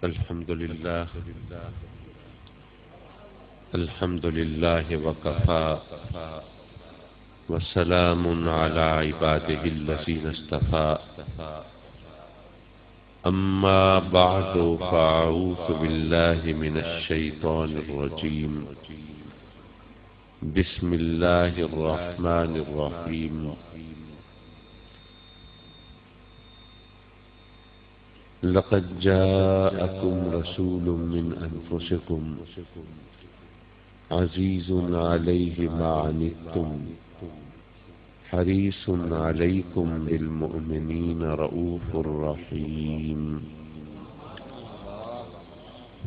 الحمد لله وكفى وسلام على عباده الذين اصطفى أما بعد فأعوذ بالله من الشيطان الرجيم بسم الله الرحمن الرحيم لقد جاءكم رسول من أنفسكم عزيز عليه ما عنتم حريص عليكم بالمؤمنين رؤوف رحيم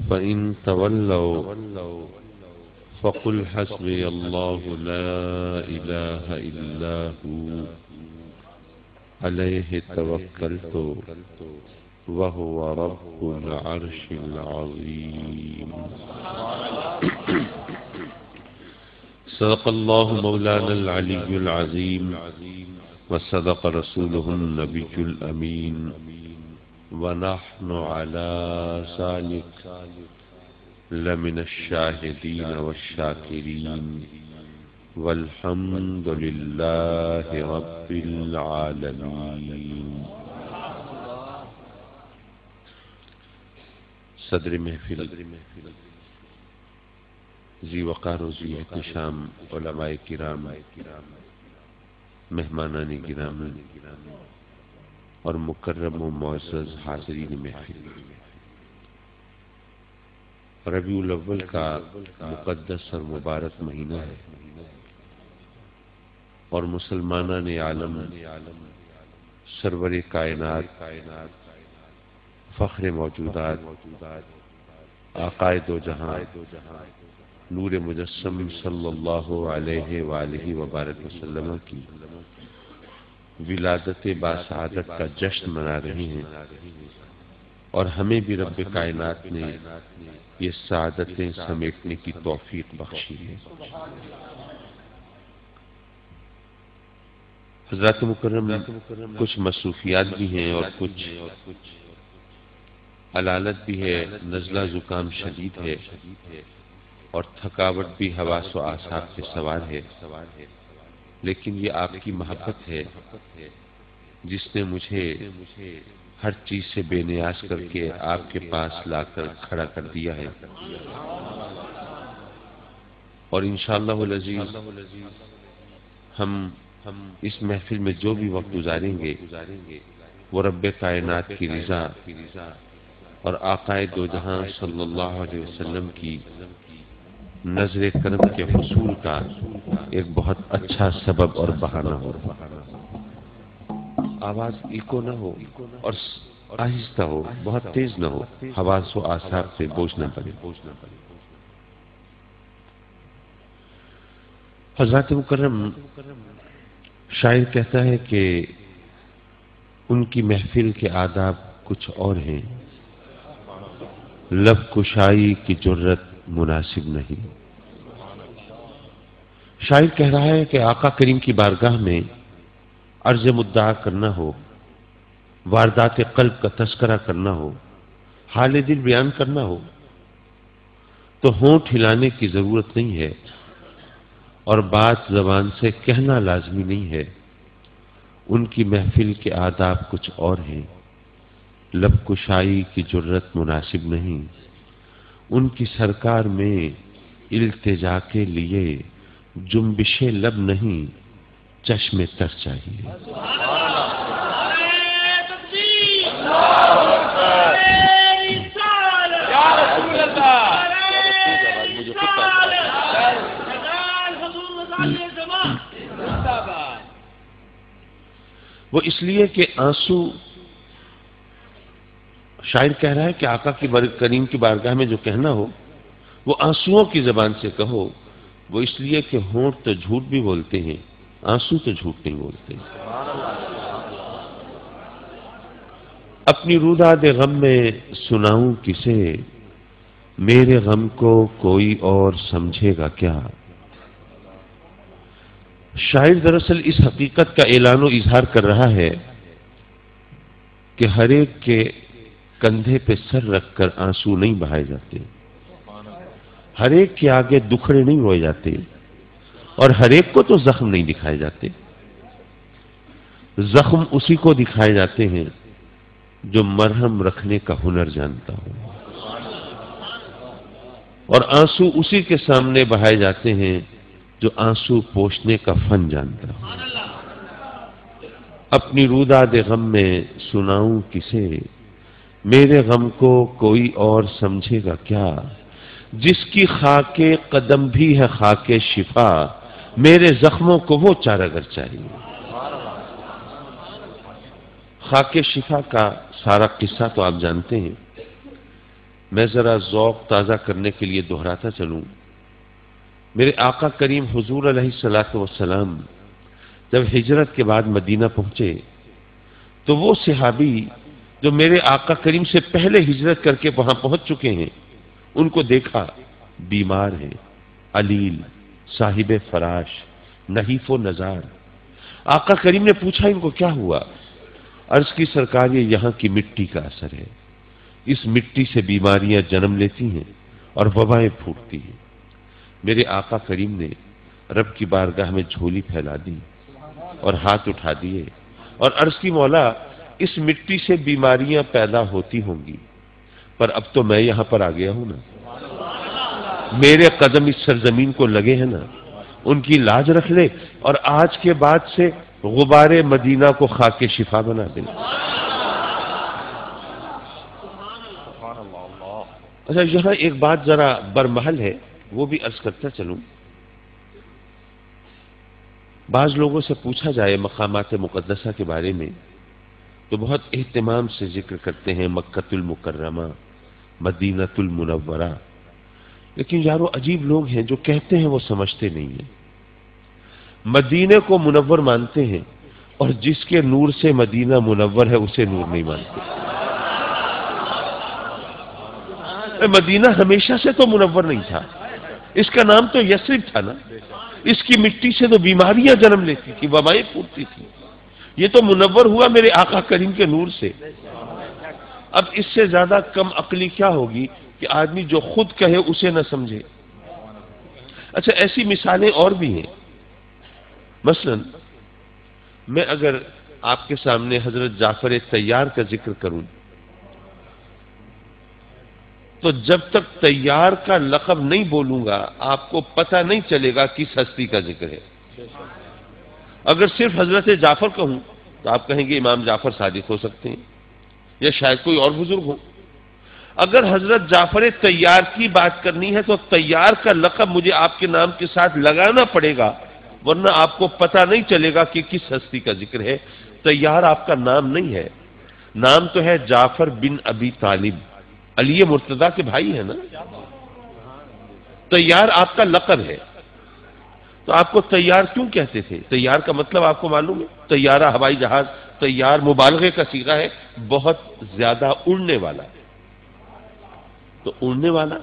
فإن تولوا فقل حسبي الله لا إله إلا هو عليه توكلت وهو رب العرش العظيم صدق الله مولانا العلي العظيم وصدق رسوله النبي الأمين ونحن على ذلك لمن الشاهدين والشاكرين والحمد لله رب العالمين. صدر محفل ذی وقار و ذی احتشام علماء کرام، مہمانان گرامی اور مکرم و معزز حاضرین محفل، ربیع الاول کا مقدس اور مبارک مہینہ ہے اور مسلمانان عالم سرور کائنات فخر موجودات آقائے دو جہاں نور مجسم صلی اللہ علیہ وآلہ وبارک وسلم کی ولادت باسعادت کا جشن منا رہے ہیں، اور ہمیں بھی رب کائنات نے یہ سعادتیں سمیٹنے کی توفیق بخشی ہے۔ حضرات مکرم، کچھ مصروفیات بھی ہیں اور کچھ علالت بھی ہے، نزلہ زکام شدید ہے اور تھکاوٹ بھی حواس و اعصاب پہ سوار ہے، لیکن یہ آپ کی محبت ہے جس نے مجھے ہر چیز سے بے نیاز کر کے آپ کے پاس لا کر کھڑا کر دیا ہے، اور انشاءاللہ العزیز ہم اس محفل میں جو بھی وقت گزاریں گے وہ رب کائنات کی رضا اور آقائے دو جہاں صلی اللہ علیہ وسلم کی نظر کرم کے حصول کا ایک بہت اچھا سبب اور بہانہ ہو۔ آواز ایکو نہ ہو اور آہستہ ہو، بہت تیز نہ ہو، حواس و اعصاب سے بوجھ نہ پڑے۔ حضرات مکرم، شاعر کہتا ہے کہ ان کی محفل کے آداب کچھ اور ہیں، لب کشائی کی جرت مناسب نہیں۔ شاعر کہہ رہا ہے کہ آقا کریم کی بارگاہ میں عرض مدعا کرنا ہو، واردات قلب کا تذکرہ کرنا ہو، حال دل بیان کرنا ہو تو ہونٹ ہلانے کی ضرورت نہیں ہے اور بات زبان سے کہنا لازمی نہیں ہے۔ ان کی محفل کے آداب کچھ اور ہیں، لب کشائی کی جرت مناسب نہیں۔ ان کی سرکار میں التجا کے لیے جنبش لب نہیں، چشم تر چاہیے۔ وہ اس لیے کہ آنسو، شاعر کہہ رہا ہے کہ آقا کی کریم کی بارگاہ میں جو کہنا ہو وہ آنسوؤں کی زبان سے کہو، وہ اس لیے کہ ہونٹ تو جھوٹ بھی بولتے ہیں، آنسو تو جھوٹ نہیں بولتے۔ اپنی روداد غم میں سناؤں کسے، میرے غم کو کوئی اور سمجھے گا کیا۔ شاعر دراصل اس حقیقت کا اعلان و اظہار کر رہا ہے کہ ہر ایک کے کندھے پہ سر رکھ کر آنسو نہیں بہائے جاتے، ہر ایک کے آگے دکھڑے نہیں روئے جاتے، اور ہر ایک کو تو زخم نہیں دکھائے جاتے۔ زخم اسی کو دکھائے جاتے ہیں جو مرہم رکھنے کا ہنر جانتا ہو، اور آنسو اسی کے سامنے بہائے جاتے ہیں جو آنسو پوچھنے کا فن جانتا ہو۔ اپنی روداد غم میں سناؤں کسے، میرے غم کو کوئی اور سمجھے گا کیا، جس کی خاک قدم بھی ہے خاک شفا، میرے زخموں کو وہ چارہ گر چاہیے۔ خاک شفا کا سارا قصہ تو آپ جانتے ہیں، میں ذرا ذوق تازہ کرنے کے لیے دہراتا چلوں۔ میرے آقا کریم حضور علیہ الصلوۃ والسلام جب ہجرت کے بعد مدینہ پہنچے تو وہ صحابی جو میرے آقا کریم سے پہلے ہجرت کر کے وہاں پہنچ چکے ہیں، ان کو دیکھا، بیمار ہیں، علیل، صاحب فراش، نحیف و نزار۔ آقا کریم نے پوچھا ان کو کیا ہوا؟ عرض کی سرکار یہ یہاں کی مٹی کا اثر ہے، اس مٹی سے بیماریاں جنم لیتی ہیں اور وبائیں پھوٹتی ہیں۔ میرے آقا کریم نے رب کی بارگاہ میں جھولی پھیلا دی اور ہاتھ اٹھا دیے اور عرض کی مولا اس مٹی سے بیماریاں پیدا ہوتی ہوں گی، پر اب تو میں یہاں پر آ گیا ہوں نا، میرے قدم اس سرزمین کو لگے ہیں نا، ان کی لاج رکھ لے اور آج کے بعد سے غبار مدینہ کو خاک شفا بنا دے۔ اچھا یہاں ایک بات ذرا برمحل ہے، وہ بھی عرض کرتا چلوں۔ بعض لوگوں سے پوچھا جائے مقامات مقدسہ کے بارے میں تو بہت اہتمام سے ذکر کرتے ہیں مکۃ المکرمہ، مدینہ المنورہ، لیکن یارو عجیب لوگ ہیں جو کہتے ہیں وہ سمجھتے نہیں ہیں۔ مدینے کو منور مانتے ہیں اور جس کے نور سے مدینہ منور ہے اسے نور نہیں مانتے۔ مدینہ ہمیشہ سے تو منور نہیں تھا، اس کا نام تو یثرب تھا نا، اس کی مٹی سے تو بیماریاں جنم لیتی تھی، وبائیں پھوٹتی تھی، یہ تو منور ہوا میرے آقا کریم کے نور سے۔ اب اس سے زیادہ کم عقلی کیا ہوگی کہ آدمی جو خود کہے اسے نہ سمجھے۔ اچھا ایسی مثالیں اور بھی ہیں، مثلا میں اگر آپ کے سامنے حضرت جعفر طیار کا ذکر کروں تو جب تک طیار کا لقب نہیں بولوں گا آپ کو پتہ نہیں چلے گا کس ہستی کا ذکر ہے۔ اگر صرف حضرت جعفر کہوں تو آپ کہیں گے امام جعفر صادق ہو سکتے ہیں یا شاید کوئی اور بزرگ ہو۔ اگر حضرت جعفر طیار کی بات کرنی ہے تو طیار کا لقب مجھے آپ کے نام کے ساتھ لگانا پڑے گا، ورنہ آپ کو پتہ نہیں چلے گا کہ کس ہستی کا ذکر ہے۔ طیار آپ کا نام نہیں ہے، نام تو ہے جعفر بن ابی طالب، علی مرتضیٰ کے بھائی ہیں نا۔ طیار آپ کا لقب ہے، تو آپ کو طیار کیوں کہتے تھے؟ طیار کا مطلب آپ کو معلوم ہے؟ طیارہ ہوائی جہاز، طیار مبالغے کا صیغہ ہے، بہت زیادہ اڑنے والا۔ تو اڑنے والا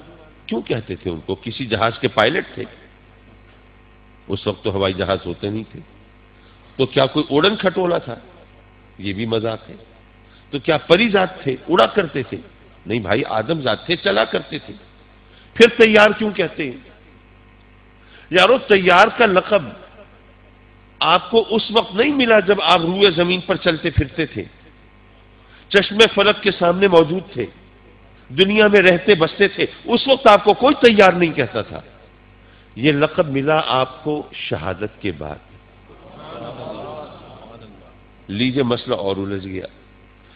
کیوں کہتے تھے ان کو؟ کسی جہاز کے پائلٹ تھے، اس وقت تو ہوائی جہاز ہوتے نہیں تھے، تو کیا کوئی اڑن کھٹولا تھا؟ یہ بھی مذاق ہے۔ تو کیا پری ذات تھے، اڑا کرتے تھے؟ نہیں بھائی، آدم ذات تھے، چلا کرتے تھے۔ پھر طیار کیوں کہتے ہیں؟ یارو طیار کا لقب آپ کو اس وقت نہیں ملا جب آپ روئے زمین پر چلتے پھرتے تھے، چشمے فلک کے سامنے موجود تھے، دنیا میں رہتے بستے تھے، اس وقت آپ کو کوئی طیار نہیں کہتا تھا۔ یہ لقب ملا آپ کو شہادت کے بعد۔ لیجئے مسئلہ اور الجھ گیا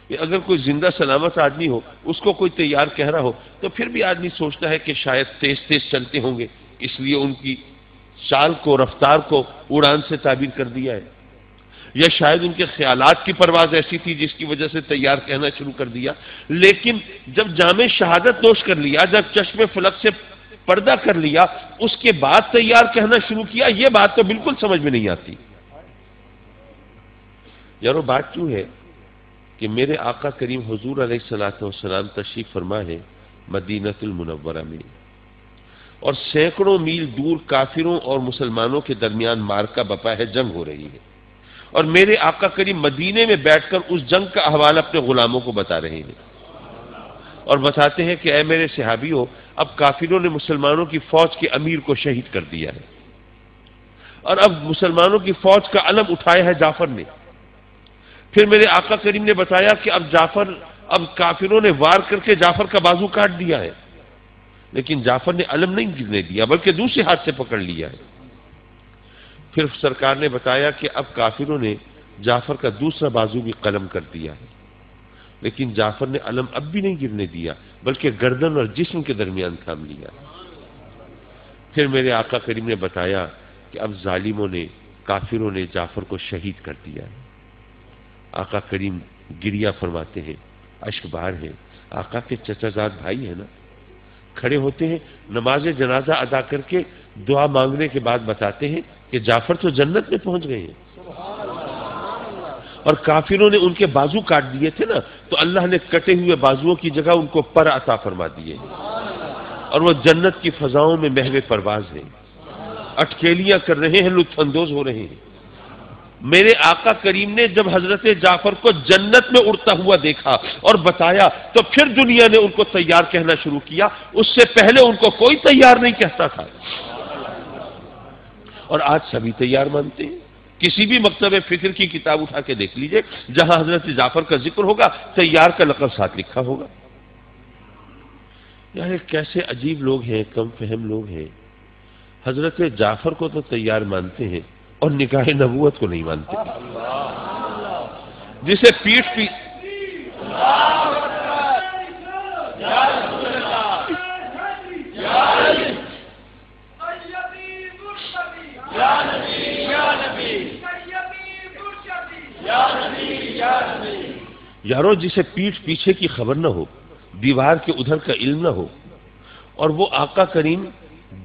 کہ اگر کوئی زندہ سلامت آدمی ہو، اس کو کوئی طیار کہہ رہا ہو، تو پھر بھی آدمی سوچتا ہے کہ شاید تیز تیز چلتے ہوں گے، اس لیے ان کی چال کو، رفتار کو اڑان سے تعبیر کر دیا ہے، یا شاید ان کے خیالات کی پرواز ایسی تھی جس کی وجہ سے طیار کہنا شروع کر دیا۔ لیکن جب جام شہادت نوش کر لیا، جب چشم فلک سے پردہ کر لیا، اس کے بعد طیار کہنا شروع کیا، یہ بات تو بالکل سمجھ میں نہیں آتی۔ یارو بات کیوں ہے کہ میرے آقا کریم حضور علیہ الصلوۃ والسلام تشریف فرما ہے مدینہ المنورہ میں، اور سینکڑوں میل دور کافروں اور مسلمانوں کے درمیان معرکہ بپا ہے، جنگ ہو رہی ہے، اور میرے آقا کریم مدینے میں بیٹھ کر اس جنگ کا احوال اپنے غلاموں کو بتا رہے ہیں۔ اور بتاتے ہیں کہ اے میرے صحابیوں، اب کافروں نے مسلمانوں کی فوج کے امیر کو شہید کر دیا ہے، اور اب مسلمانوں کی فوج کا علم اٹھایا ہے جعفر نے۔ پھر میرے آقا کریم نے بتایا کہ اب کافروں نے وار کر کے جعفر کا بازو کاٹ دیا ہے، لیکن جعفر نے علم نہیں گرنے دیا بلکہ دوسرے ہاتھ سے پکڑ لیا ہے۔ پھر سرکار نے بتایا کہ اب کافروں نے جعفر کا دوسرا بازو بھی قلم کر دیا ہے، لیکن جعفر نے علم اب بھی نہیں گرنے دیا بلکہ گردن اور جسم کے درمیان تھام لیا۔ پھر میرے آقا کریم نے بتایا کہ اب ظالموں نے، کافروں نے جعفر کو شہید کر دیا ہے۔ آقا کریم گریہ فرماتے ہیں، اشک بار ہیں۔ آقا کے چچا زاد بھائی ہیں نا، کھڑے ہوتے ہیں، نماز جنازہ ادا کر کے دعا مانگنے کے بعد بتاتے ہیں کہ جعفر تو جنت میں پہنچ گئے ہیں، اور کافروں نے ان کے بازو کاٹ دیے تھے نا، تو اللہ نے کٹے ہوئے بازوؤں کی جگہ ان کو پر عطا فرما دیے، اور وہ جنت کی فضاؤں میں محو پرواز ہیں، اٹکیلیاں کر رہے ہیں، لطف اندوز ہو رہے ہیں۔ میرے آقا کریم نے جب حضرت جعفر کو جنت میں اڑتا ہوا دیکھا اور بتایا تو پھر دنیا نے ان کو تیار کہنا شروع کیا، اس سے پہلے ان کو کوئی تیار نہیں کہتا تھا، اور آج سبھی تیار مانتے ہیں۔ کسی بھی مکتب فکر کی کتاب اٹھا کے دیکھ لیجئے، جہاں حضرت جعفر کا ذکر ہوگا تیار کا لقب ساتھ لکھا ہوگا۔ یار کیسے عجیب لوگ ہیں، کم فہم لوگ ہیں، حضرت جعفر کو تو تیار مانتے ہیں اور نکاح نبوت کو نہیں مانتے، جسے پیٹ پی یارو جسے پیٹھ پیچھے کی خبر نہ ہو، دیوار کے ادھر کا علم نہ ہو، اور وہ آقا کریم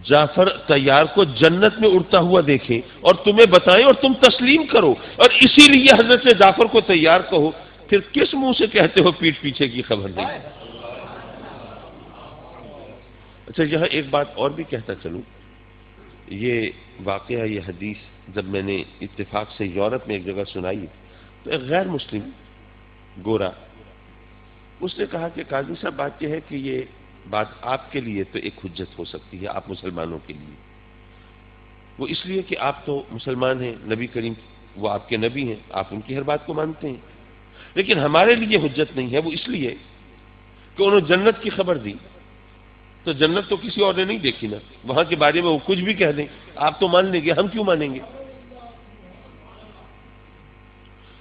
جعفر تیار کو جنت میں اڑتا ہوا دیکھیں اور تمہیں بتائیں اور تم تسلیم کرو، اور اسی لیے حضرت جعفر کو تیار کہو، پھر کس منہ سے کہتے ہو پیٹھ پیچھے کی خبر نہیں؟ اچھا یہاں ایک بات اور بھی کہتا چلوں، یہ واقعہ، یہ حدیث جب میں نے اتفاق سے یورپ میں ایک جگہ سنائی تو ایک غیر مسلم گورا، اس نے کہا کہ قاضی صاحب بات یہ ہے کہ یہ بات آپ کے لیے تو ایک حجت ہو سکتی ہے، آپ مسلمانوں کے لیے، وہ اس لیے کہ آپ تو مسلمان ہیں، نبی کریم وہ آپ کے نبی ہیں، آپ ان کی ہر بات کو مانتے ہیں، لیکن ہمارے لیے حجت نہیں ہے، وہ اس لیے کہ انہوں نے جنت کی خبر دی، تو جنت تو کسی اور نے نہیں دیکھی نا، وہاں کے بارے میں وہ کچھ بھی کہہ دیں آپ تو مان لیں گے، ہم کیوں مانیں گے؟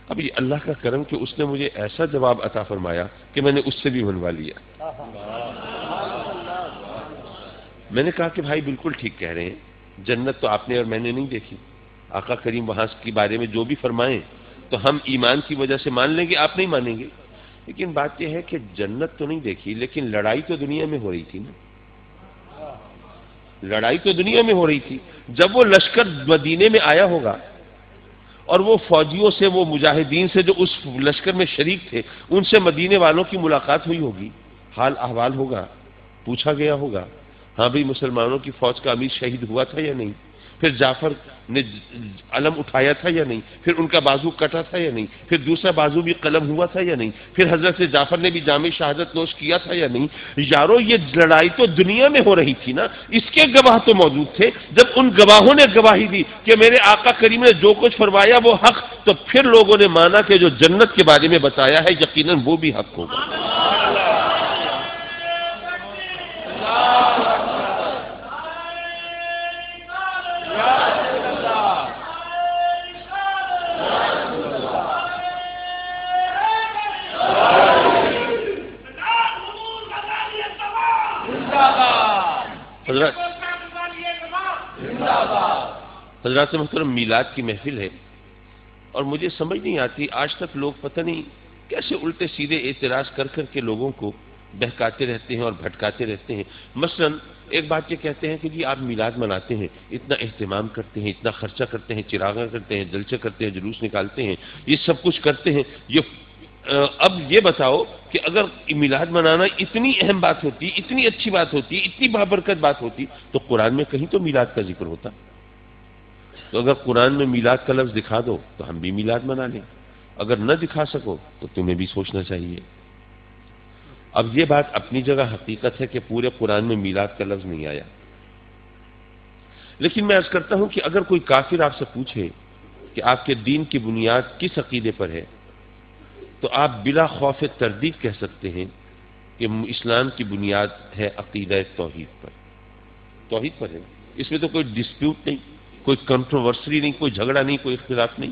اب یہ اللہ کا کرم کہ اس نے مجھے ایسا جواب عطا فرمایا کہ میں نے اس سے بھی منوا لیا۔ میں نے کہا کہ بھائی بالکل ٹھیک کہہ رہے ہیں، جنت تو آپ نے اور میں نے نہیں دیکھی، آقا کریم وہاں کے بارے میں جو بھی فرمائیں تو ہم ایمان کی وجہ سے مان لیں گے، آپ نہیں مانیں گے، لیکن بات یہ ہے کہ جنت تو نہیں دیکھی، لیکن لڑائی تو دنیا میں ہو رہی تھی نا، لڑائی تو دنیا میں ہو رہی تھی۔ جب وہ لشکر مدینے میں آیا ہوگا اور وہ فوجیوں سے، وہ مجاہدین سے جو اس لشکر میں شریک تھے، ان سے مدینے والوں کی ملاقات ہوئی ہوگی، حال احوال ہوگا، پوچھا گیا ہوگا، ہاں بھئی مسلمانوں کی فوج کا امیر شہید ہوا تھا یا نہیں، پھر جعفر نے علم اٹھایا تھا یا نہیں، پھر ان کا بازو کٹا تھا یا نہیں، پھر دوسرا بازو بھی قلم ہوا تھا یا نہیں، پھر حضرت جعفر نے بھی جام شہادت نوش کیا تھا یا نہیں۔ یارو یہ لڑائی تو دنیا میں ہو رہی تھی نا، اس کے گواہ تو موجود تھے۔ جب ان گواہوں نے گواہی دی کہ میرے آقا کریم نے جو کچھ فرمایا وہ حق، تو پھر لوگوں نے مانا کہ جو جنت کے بارے میں بتایا ہے یقیناً وہ بھی حق ہوگا۔ حضرات محترم، میلاد کی محفل ہے اور مجھے سمجھ نہیں آتی آج تک لوگ پتہ نہیں کیسے الٹے سیدھے اعتراض کر کر کے لوگوں کو بہکاتے رہتے ہیں اور بھٹکاتے رہتے ہیں۔ مثلا ایک بات یہ کہتے ہیں کہ جی آپ میلاد مناتے ہیں، اتنا اہتمام کرتے ہیں، اتنا خرچہ کرتے ہیں، چراغاں کرتے ہیں، جلسے کرتے ہیں، جلوس نکالتے ہیں، یہ سب کچھ کرتے ہیں، اب یہ بتاؤ کہ اگر میلاد منانا اتنی اہم بات ہوتی، اتنی اچھی بات ہوتی، اتنی بابرکت بات ہوتی تو قرآن میں کہیں تو میلاد کا ذکر ہوتا۔ تو اگر قرآن میں میلاد کا لفظ دکھا دو تو ہم بھی میلاد منا لیں، اگر نہ دکھا سکو تو تمہیں بھی سوچنا چاہیے۔ اب یہ بات اپنی جگہ حقیقت ہے کہ پورے قرآن میں میلاد کا لفظ نہیں آیا، لیکن میں عرض کرتا ہوں کہ اگر کوئی کافر آپ سے پوچھے کہ آپ کے دین کی بنیاد کس عقیدے پر ہے، تو آپ بلا خوف تردید کہہ سکتے ہیں کہ اسلام کی بنیاد ہے عقیدہ توحید پر، توحید پر ہے، اس میں تو کوئی ڈسپیوٹ نہیں، کوئی کنٹروورسی نہیں، کوئی جھگڑا نہیں، کوئی اختلاف نہیں۔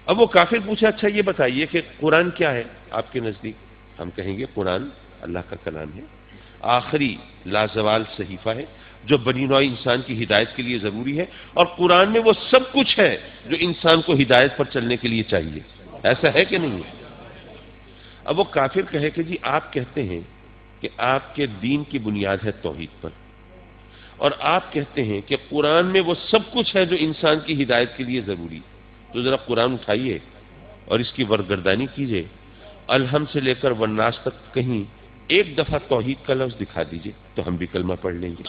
اب وہ کافر پوچھا اچھا یہ بتائیے کہ قرآن کیا ہے آپ کے نزدیک؟ ہم کہیں گے قرآن اللہ کا کلام ہے، آخری لازوال صحیفہ ہے جو بنی نوع انسان کی ہدایت کے لیے ضروری ہے، اور قرآن میں وہ سب کچھ ہے جو انسان کو ہدایت پر چلنے کے لیے چاہیے۔ ایسا ہے کہ نہیں ہے؟ اب وہ کافر کہے کہ جی آپ کہتے ہیں کہ آپ کے دین کی بنیاد ہے توحید پر، اور آپ کہتے ہیں کہ قرآن میں وہ سب کچھ ہے جو انسان کی ہدایت کے لیے ضروری، تو ذرا قرآن اٹھائیے اور اس کی ورگردانی کیجئے، الحم سے لے کر والناس تک کہیں ایک دفعہ توحید کا لفظ دکھا دیجئے تو ہم بھی کلمہ پڑھ لیں گے،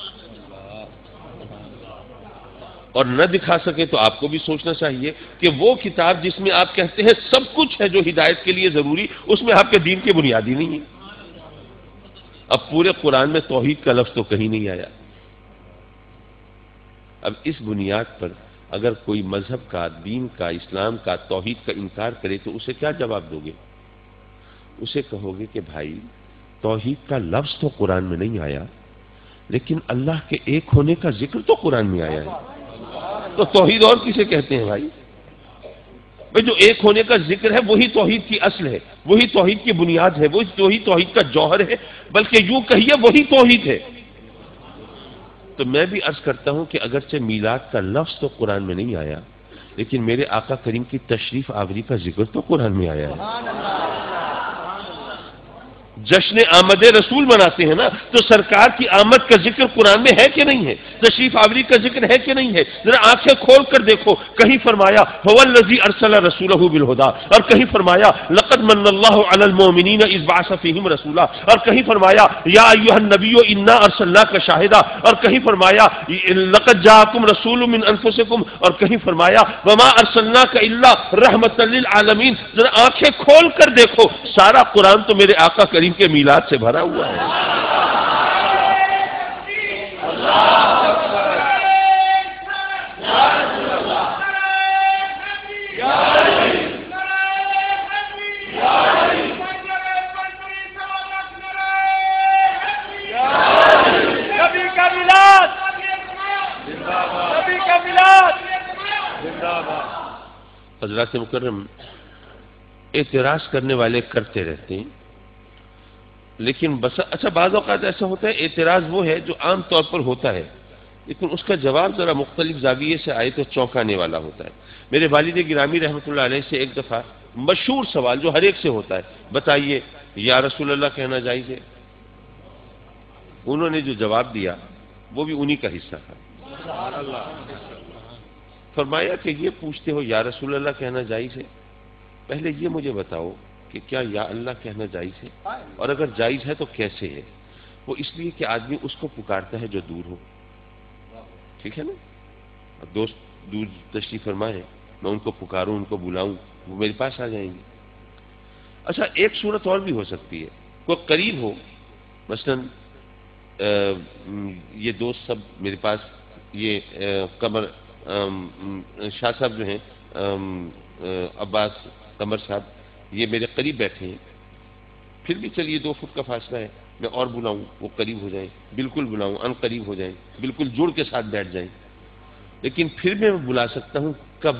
اور نہ دکھا سکے تو آپ کو بھی سوچنا چاہیے کہ وہ کتاب جس میں آپ کہتے ہیں سب کچھ ہے جو ہدایت کے لیے ضروری، اس میں آپ کے دین کی بنیاد ہی نہیں ہے۔ اب پورے قرآن میں توحید کا لفظ تو کہیں نہیں آیا۔ اب اس بنیاد پر اگر کوئی مذہب کا، دین کا، اسلام کا، توحید کا انکار کرے تو اسے کیا جواب دو گے؟ اسے کہو گے کہ بھائی توحید کا لفظ تو قرآن میں نہیں آیا، لیکن اللہ کے ایک ہونے کا ذکر تو قرآن میں آیا ہے، تو توحید اور کسے کہتے ہیں بھائی؟ بھائی جو ایک ہونے کا ذکر ہے وہی توحید کی اصل ہے، وہی توحید کی بنیاد ہے، وہی توحید کا جوہر ہے، بلکہ یوں کہیے وہی توحید ہے۔ تو میں بھی عرض کرتا ہوں کہ اگرچہ میلاد کا لفظ تو قرآن میں نہیں آیا، لیکن میرے آقا کریم کی تشریف آوری کا ذکر تو قرآن میں آیا ہے۔ جشن آمد رسول مناتے ہیں نا، تو سرکار کی آمد کا ذکر قرآن میں ہے کہ نہیں ہے؟ تشریف آوری کا ذکر ہے کہ نہیں ہے؟ ذرا آنکھیں کھول کر دیکھو، کہیں فرمایا هو الذی ارسل رسولہ بالہدی، اور کہیں فرمایا لقد من اللہ علی المؤمنین اذ بعث فیہم رسولا، اور کہیں فرمایا یا ایھا النبی انا ارسلناک شاہدا، اور کہیں فرمایا لقد جاءکم رسول من انفسکم، اور کہیں فرمایا وما ارسلناک الا رحمۃ للعالمین۔ ذرا آنکھیں کھول کر دیکھو، سارا قرآن تو میرے آقا کریم کے میلاد سے بھرا ہوا ہے۔ حضرات مکرم، اعتراض کرنے والے کرتے رہتے ہیں، لیکن بس اچھا بعض اوقات ایسا ہوتا ہے اعتراض وہ ہے جو عام طور پر ہوتا ہے، لیکن اس کا جواب ذرا مختلف زاویے سے آئے تو چونکانے والا ہوتا ہے۔ میرے والد گرامی رحمۃ اللہ علیہ سے ایک دفعہ مشہور سوال جو ہر ایک سے ہوتا ہے، بتائیے یا رسول اللہ کہنا جائز ہے؟ انہوں نے جو جواب دیا وہ بھی انہی کا حصہ تھا۔ فرمایا کہ یہ پوچھتے ہو یا رسول اللہ کہنا جائز ہے، پہلے یہ مجھے بتاؤ کہ کیا یا اللہ کہنا جائز ہے، اور اگر جائز ہے تو کیسے ہے؟ وہ اس لیے کہ آدمی اس کو پکارتا ہے جو دور ہو، ٹھیک ہے نا؟ دوست دور تشریف فرما ہے، میں ان کو پکاروں، ان کو بلاؤں، وہ میرے پاس آ جائیں گے۔ اچھا ایک صورت اور بھی ہو سکتی ہے، کوئی قریب ہو، مثلا یہ دوست سب میرے پاس، یہ قمر شاہ صاحب جو ہیں، عباس قمر صاحب، یہ میرے قریب بیٹھے ہیں، پھر بھی چلیے 2 فٹ کا فاصلہ ہے، میں اور بلاؤں وہ قریب ہو جائیں، بالکل بلاؤں ان قریب ہو جائیں، بالکل جڑ کے ساتھ بیٹھ جائیں، لیکن پھر میں بلا سکتا ہوں کب؟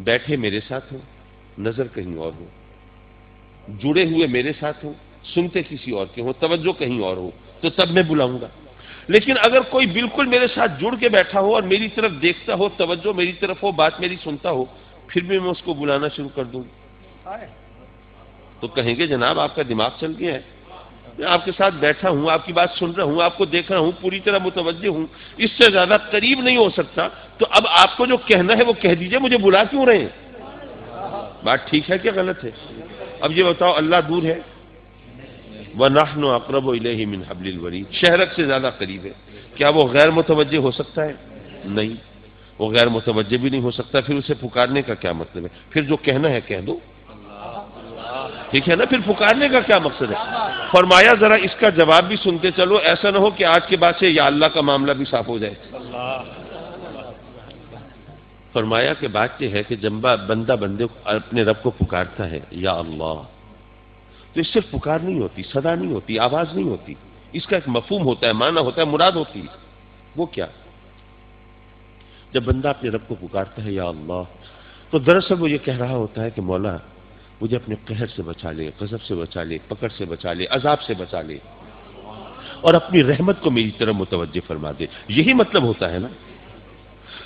بیٹھے میرے ساتھ ہوں، نظر کہیں اور ہو، جڑے ہوئے میرے ساتھ ہوں، سنتے کسی اور کے ہوں، توجہ کہیں اور ہو، تو تب میں بلاؤں گا۔ لیکن اگر کوئی بالکل میرے ساتھ جڑ کے بیٹھا ہو اور میری طرف دیکھتا ہو، توجہ میری طرف ہو، بات میری سنتا ہو، پھر بھی میں اس کو بلانا شروع کر دوں تو کہیں گے جناب آپ کا دماغ چل گیا ہے، میں آپ کے ساتھ بیٹھا ہوں، آپ کی بات سن رہا ہوں، آپ کو دیکھ رہا ہوں، پوری طرح متوجہ ہوں، اس سے زیادہ قریب نہیں ہو سکتا، تو اب آپ کو جو کہنا ہے وہ کہہ دیجئے، مجھے بلا کیوں رہے ہیں؟ بات ٹھیک ہے کہ غلط ہے؟ اب یہ بتاؤ اللہ دور ہے؟ وَنَحْنُ أَقْرَبُ إِلَيْهِ مِنْ حَبْلِ الْوَرِيدِ، شہرک سے زیادہ قریب ہے، کیا وہ غیر متوجہ ہو سکتا ہے؟ نہیں، وہ غیر متوجہ بھی نہیں ہو سکتا، پھر اسے پکارنے کا کیا مطلب ہے؟ پھر جو کہنا ہے کہہ دو۔ ٹھیک ہے نا؟ پھر پکارنے کا کیا مقصد ہے؟ فرمایا ذرا اس کا جواب بھی سنتے چلو، ایسا نہ ہو کہ آج کے بعد سے یا اللہ کا معاملہ بھی صاف ہو جائے۔ فرمایا کہ بات یہ ہے کہ جب بندہ بندے اپنے رب کو پکارتا ہے یا اللہ، تو اس صرف پکار نہیں ہوتی، صدا نہیں ہوتی، آواز نہیں ہوتی، اس کا ایک مفہوم ہوتا ہے، معنی ہوتا ہے، مراد ہوتی ہے۔ وہ کیا؟ جب بندہ اپنے رب کو پکارتا ہے یا اللہ، تو دراصل وہ یہ کہہ رہا ہوتا ہے کہ مولا مجھے اپنے قہر سے بچا لے، غضب سے بچا لے، پکڑ سے بچا لے، عذاب سے بچا لے، اور اپنی رحمت کو میری طرف متوجہ فرما دے۔ یہی مطلب ہوتا ہے نا؟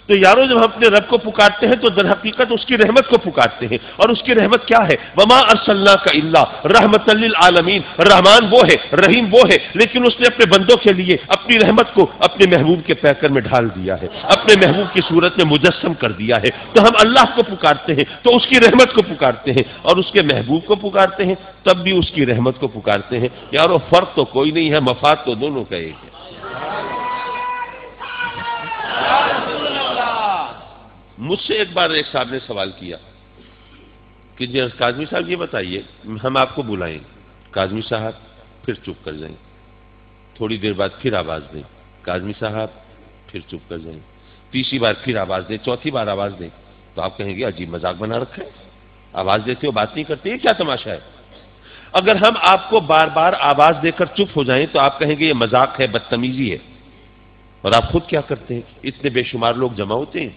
تو یارو جب ہم اپنے رب کو پکارتے ہیں تو در حقیقت اس کی رحمت کو پکارتے ہیں، اور اس کی رحمت کیا ہے؟ وما ارسلناک الا رحمۃ للعالمین، رحمان وہ ہے، رحیم وہ ہے، لیکن اس نے اپنے بندوں کے لیے اپنی رحمت کو اپنے محبوب کے پیکر میں ڈھال دیا ہے، اپنے محبوب کی صورت میں مجسم کر دیا ہے۔ تو ہم اللہ کو پکارتے ہیں تو اس کی رحمت کو پکارتے ہیں، اور اس کے محبوب کو پکارتے ہیں تب بھی اس کی رحمت کو پکارتے ہیں۔ یارو فرق تو کوئی نہیں ہے، مفاد تو دونوں کا ایک ہے۔ مجھ سے ایک بار ایک صاحب نے سوال کیا کہ جی کاظمی صاحب یہ بتائیے، ہم آپ کو بلائیں، کاظمی صاحب، پھر چپ کر جائیں، تھوڑی دیر بعد پھر آواز دیں، کاظمی صاحب، پھر چپ کر جائیں، تیسری بار پھر آواز دیں، چوتھی بار آواز دیں، تو آپ کہیں گے عجیب مذاق بنا رکھا ہے، آواز دیتے ہو بات نہیں کرتے، یہ کیا تماشا ہے؟ اگر ہم آپ کو بار بار آواز دے کر چپ ہو جائیں تو آپ کہیں گے یہ مذاق ہے، بدتمیزی ہے، اور آپ خود کیا کرتے ہیں؟ اتنے بے شمار لوگ جمع ہوتے ہیں،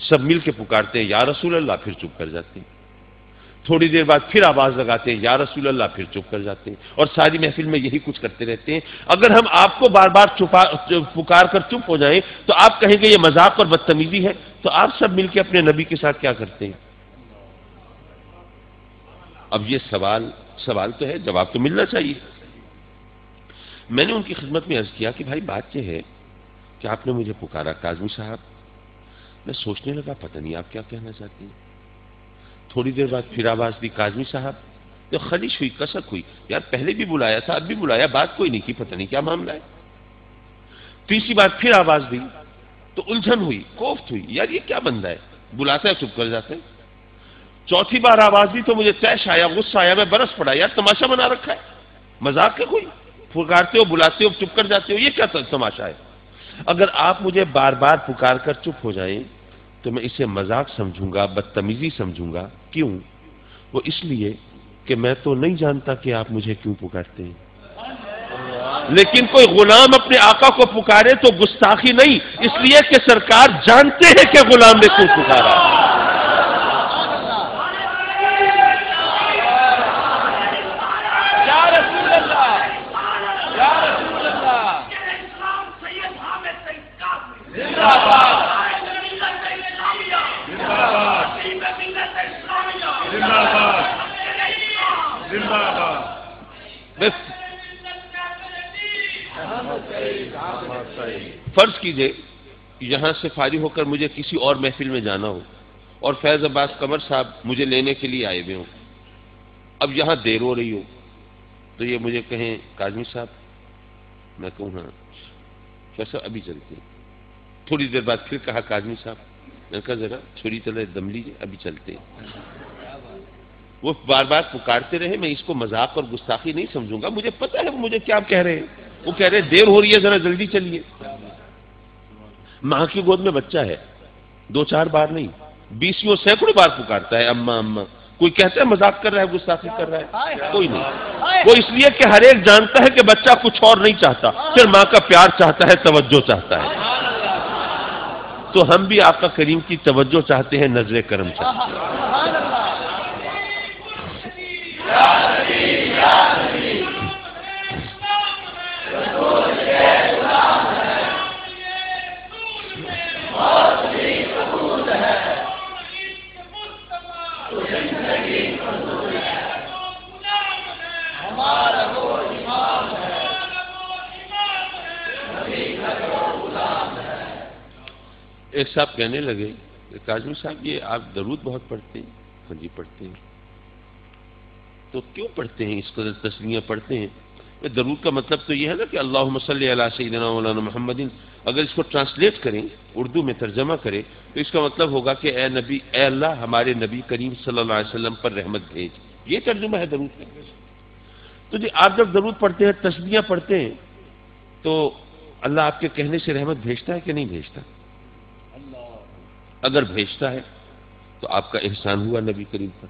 سب مل کے پکارتے ہیں یا رسول اللہ، پھر چپ کر جاتے ہیں، تھوڑی دیر بعد پھر آواز لگاتے ہیں یا رسول اللہ، پھر چپ کر جاتے ہیں، اور ساری محفل میں یہی کچھ کرتے رہتے ہیں۔ اگر ہم آپ کو بار بار پکار کر چپ ہو جائیں تو آپ کہیں گے یہ مذاق اور بدتمیزی ہے، تو آپ سب مل کے اپنے نبی کے ساتھ کیا کرتے ہیں؟ اب یہ سوال تو ہے، جواب تو ملنا چاہیے۔ میں نے ان کی خدمت میں عرض کیا کہ بھائی بات یہ ہے کہ آپ نے مجھے پکارا کاظمی صاحب، میں سوچنے لگا پتہ نہیں آپ کیا کہنا چاہتے ہیں، تھوڑی دیر بعد پھر آواز دی کاظمی صاحب، تو خلش ہوئی، کسک ہوئی، یار پہلے بھی بلایا تھا، اب بھی بلایا، بات کوئی نہیں کی، پتہ نہیں کیا معاملہ ہے۔ تیسری بار پھر آواز دی تو الجھن ہوئی، کوفت ہوئی، یار یہ کیا بندہ ہے، بلاتا ہے چپ کر جاتا ہے۔ چوتھی بار آواز دی تو مجھے طیش آیا، غصہ آیا، میں برس پڑا، یار تماشا بنا رکھا ہے، مذاق ہے کوئی، پکارتے ہو، بلاتے ہو، چپ کر جاتے ہو، یہ کیا تماشا ہے؟ اگر آپ مجھے بار بار پکار کر چپ ہو جائیں تو میں اسے مذاق سمجھوں گا، بدتمیزی سمجھوں گا۔ کیوں؟ وہ اس لیے کہ میں تو نہیں جانتا کہ آپ مجھے کیوں پکارتے ہیں، لیکن کوئی غلام اپنے آقا کو پکارے تو گستاخی نہیں، اس لیے کہ سرکار جانتے ہیں کہ غلام نے کیوں پکارا۔ فرض کیجئے یہاں سے فارغ ہو کر مجھے کسی اور محفل میں جانا ہو اور فیض عباس قمر صاحب مجھے لینے کے لیے آئے ہوئے ہوں، اب یہاں دیر ہو رہی ہو تو یہ مجھے کہیں کاظمی صاحب، میں کہوں ہاں کیسا، ابھی چلتے ہیں۔ تھوڑی دیر بعد پھر کہا کاظمی صاحب، میں کہا ذرا چھری تلے دم لیجیے، ابھی چلتے ہیں۔ وہ بار بار پکارتے رہے، میں اس کو مذاق اور گستاخی نہیں سمجھوں گا، مجھے پتہ ہے وہ مجھے کیا کہہ رہے ہیں، وہ کہہ رہے ہیں دیر ہو رہی ہے، ذرا جلدی چلیے۔ ماں کی گود میں بچہ ہے، 2-4 بار نہیں، 20 سینکڑوں بار پکارتا ہے اماں اماں، کوئی کہتا ہے مذاق کر رہا ہے، گستاخی کر رہا ہے؟ کوئی نہیں۔ وہ اس لیے کہ ہر ایک جانتا ہے کہ بچہ کچھ اور نہیں چاہتا، پھر ماں کا پیار چاہتا ہے، توجہ چاہتا ہے۔ تو ہم بھی آقا کریم کی توجہ چاہتے ہیں، نظر کرم چاہتے ہیں۔ ایک صاحب کہنے لگے کہ کاظمی صاحب یہ آپ درود بہت پڑھتے ہیں۔ ہاں جی پڑھتے ہیں۔ تو کیوں پڑھتے ہیں، اس قدر تسلیاں پڑھتے ہیں؟ درود کا مطلب تو یہ ہے نا کہ اللہم صلی علی سیدنا مولانا محمد، اگر اس کو ٹرانسلیٹ کریں، اردو میں ترجمہ کریں تو اس کا مطلب ہوگا کہ اے نبی، اے اللہ ہمارے نبی کریم صلی اللہ علیہ وسلم پر رحمت بھیج۔ یہ ترجمہ ہے درود کا۔ تو جی آپ جب درود پڑھتے ہیں، تسبیحاں پڑھتے ہیں، تو اللہ آپ کے کہنے سے رحمت بھیجتا ہے کہ نہیں بھیجتا؟ اگر بھیجتا ہے تو آپ کا احسان ہوا نبی کریم پر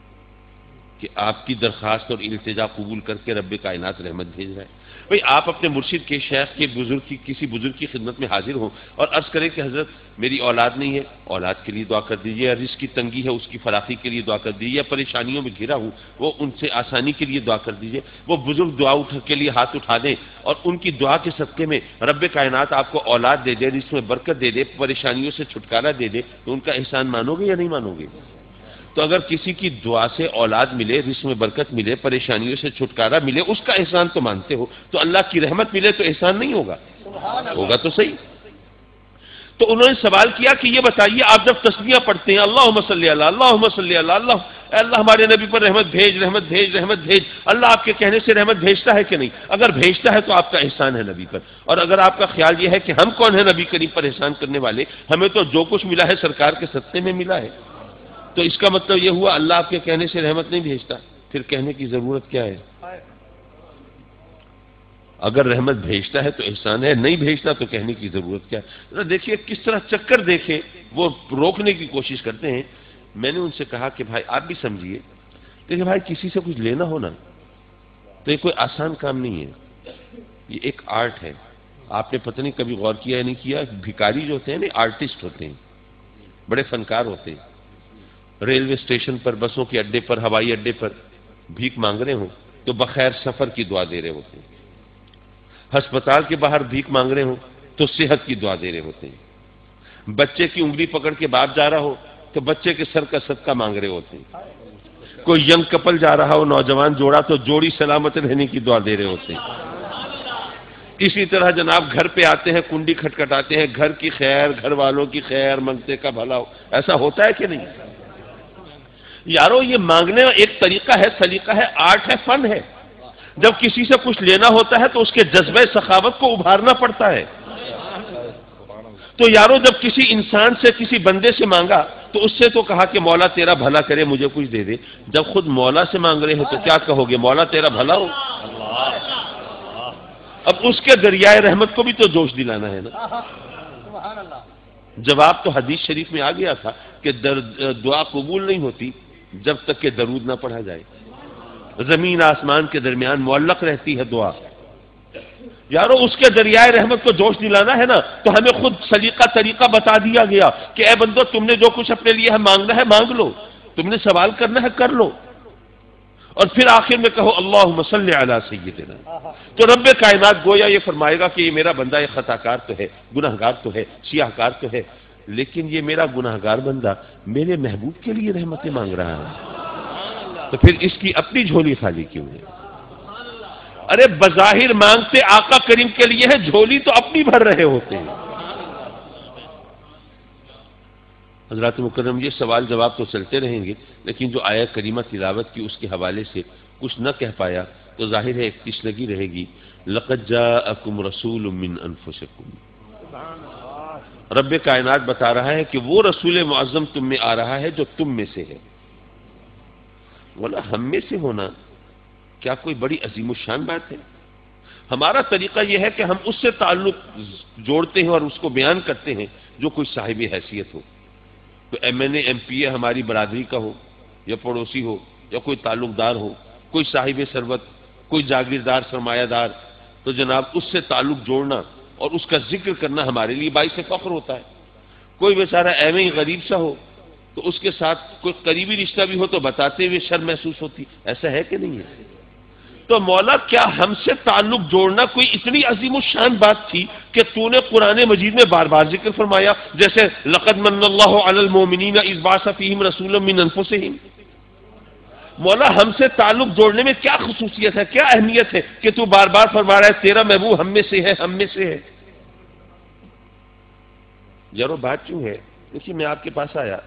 کہ آپ کی درخواست اور التجا قبول کر کے رب کائنات رحمت بھیج رہا ہے۔ بھئی آپ اپنے مرشد کے، شیخ کے، بزرگ کی، کسی بزرگ کی خدمت میں حاضر ہوں اور عرض کریں کہ حضرت میری اولاد نہیں ہے، اولاد کے لیے دعا کر دیجیے، یا رزق کی تنگی ہے اس کی فراخی کے لیے دعا کر دیجیے، یا پریشانیوں میں گھرا ہوں وہ ان سے آسانی کے لیے دعا کر دیجیے۔ وہ بزرگ دعا کے لیے ہاتھ اٹھا دیں اور ان کی دعا کے صدقے میں رب کائنات آپ کو اولاد دے دے، رزق میں برکت دے دے، پریشانیوں سے چھٹکارا دے دے، تو ان کا احسان مانو گے یا نہیں مانو گے؟ تو اگر کسی کی دعا سے اولاد ملے، رزق میں برکت ملے، پریشانیوں سے چھٹکارا ملے، اس کا احسان تو مانتے ہو، تو اللہ کی رحمت ملے تو احسان نہیں ہوگا؟ ہوگا تو صحیح۔ تو انہوں نے سوال کیا کہ یہ بتائیے آپ جب تسبیحاں پڑھتے ہیں اللہم صلی اللہ، اللہم صلی اللہ، اے اللہ ہمارے نبی پر رحمت بھیج، رحمت بھیج، رحمت بھیج، اللہ آپ کے کہنے سے رحمت بھیجتا ہے کہ نہیں؟ اگر بھیجتا ہے تو آپ کا احسان ہے نبی پر، اور اگر آپ کا خیال یہ ہے کہ ہم کون ہیں نبی کریم پر احسان کرنے والے، ہمیں تو جو کچھ ملا ہے سرکار کے صدقے میں ملا ہے، تو اس کا مطلب یہ ہوا اللہ آپ کے کہنے سے رحمت نہیں بھیجتا، پھر کہنے کی ضرورت کیا ہے؟ اگر رحمت بھیجتا ہے تو احسان ہے، نہیں بھیجتا تو کہنے کی ضرورت کیا ہے؟ دیکھیے کس طرح چکر دیکھیں، وہ روکنے کی کوشش کرتے ہیں۔ میں نے ان سے کہا کہ بھائی آپ بھی سمجھیے، دیکھیں بھائی کسی سے کچھ لینا ہونا تو یہ کوئی آسان کام نہیں ہے، یہ ایک آرٹ ہے۔ آپ نے پتہ نہیں کبھی غور کیا یا نہیں کیا، بھکاری جو ہوتے ہیں نا آرٹسٹ ہوتے ہیں، بڑے فنکار ہوتے ہیں۔ ریلوے اسٹیشن پر، بسوں کے اڈے پر، ہوائی اڈے پر بھیک مانگ رہے ہوں تو بخیر سفر کی دعا دے رہے ہوتے ہیں، ہسپتال کے باہر بھیک مانگ رہے ہوں تو صحت کی دعا دے رہے ہوتے ہیں، بچے کی انگلی پکڑ کے باپ جا رہا ہو تو بچے کے سر کا صدقہ مانگ رہے ہوتے ہیں، کوئی ینگ کپل جا رہا ہو، نوجوان جوڑا، تو جوڑی سلامت رہنے کی دعا دے رہے ہوتے ہیں۔ اسی طرح جناب گھر پہ آتے ہیں، کنڈی کھٹکھٹاتے ہیں، گھر کی خیر، گھر والوں کی خیر، منگتے کا بھلا ہو، ایسا ہوتا ہے کہ نہیں؟ یارو یہ مانگنے ایک طریقہ ہے، سلیقہ ہے، آرٹ ہے، فن ہے۔ جب کسی سے کچھ لینا ہوتا ہے تو اس کے جذبہ سخاوت کو ابھارنا پڑتا ہے۔ تو یارو جب کسی انسان سے، کسی بندے سے مانگا تو اس سے تو کہا کہ مولا تیرا بھلا کرے، مجھے کچھ دے دے۔ جب خود مولا سے مانگ رہے ہیں تو کیا کہو گے؟ مولا تیرا بھلا ہو۔ اب اس کے دریائے رحمت کو بھی تو جوش دلانا ہے نا۔ جواب تو حدیث شریف میں آ گیا تھا کہ دعا قبول نہیں ہوتی جب تک کہ درود نہ پڑھا جائے، زمین آسمان کے درمیان معلق رہتی ہے دعا۔ یارو اس کے دریائے رحمت کو جوش دلانا ہے نا، تو ہمیں خود سلیقہ طریقہ بتا دیا گیا کہ اے بندو تم نے جو کچھ اپنے لیے ہے مانگنا ہے مانگ لو، تم نے سوال کرنا ہے کر لو، اور پھر آخر میں کہو اللہم صلی علی سیدنا۔ تو رب کائنات گویا یہ فرمائے گا کہ یہ میرا بندہ یہ خطا کار تو ہے، گناہ گار تو ہے، سیاہ کار تو ہے، لیکن یہ میرا گناہ گار بندہ میرے محبوب کے لیے رحمتیں مانگ رہا ہے، تو پھر اس کی اپنی جھولی خالی کیوں ہے؟ ارے بظاہر مانگتے آقا کریم کے لیے ہے، جھولی تو اپنی بھر رہے ہوتے ہیں۔ حضرات مکرم یہ سوال جواب تو چلتے رہیں گے، لیکن جو آیت کریمہ تلاوت کی اس کے حوالے سے کچھ نہ کہہ پایا تو ظاہر ہے ایک تشنگی رہے گی۔ لقد جاءکم رسول من انفسکم، رب کائنات بتا رہا ہے کہ وہ رسول معظم تم میں آ رہا ہے جو تم میں سے ہے۔ بولا ہم میں سے ہونا کیا کوئی بڑی عظیم الشان بات ہے؟ ہمارا طریقہ یہ ہے کہ ہم اس سے تعلق جوڑتے ہیں اور اس کو بیان کرتے ہیں جو کوئی صاحب حیثیت ہو، تو M N A M P A ہماری برادری کا ہو یا پڑوسی ہو یا کوئی تعلق دار ہو، کوئی صاحب ثروت، کوئی جاگیردار سرمایہ دار، تو جناب اس سے تعلق جوڑنا اور اس کا ذکر کرنا ہمارے لیے باعث فخر ہوتا ہے۔ کوئی بیچارہ ایویں ہی غریب سا ہو تو اس کے ساتھ کوئی قریبی رشتہ بھی ہو تو بتاتے ہوئے شرم محسوس ہوتی، ایسا ہے کہ نہیں ہے؟ تو مولا کیا ہم سے تعلق جوڑنا کوئی اتنی عظیم الشان بات تھی کہ تو نے قرآن مجید میں بار بار ذکر فرمایا، جیسے لقد من اللہ علی المؤمنین اذ بعث فیہم رسولا من انفسہم۔ مولا ہم سے تعلق جوڑنے میں کیا خصوصیت ہے، کیا اہمیت ہے کہ تو بار بار فرما رہا ہے تیرا محبوب ہم میں سے ہے، ہم میں سے ہے؟ یارو بات کیوں ہے؟ دیکھیے میں آپ کے پاس آیا،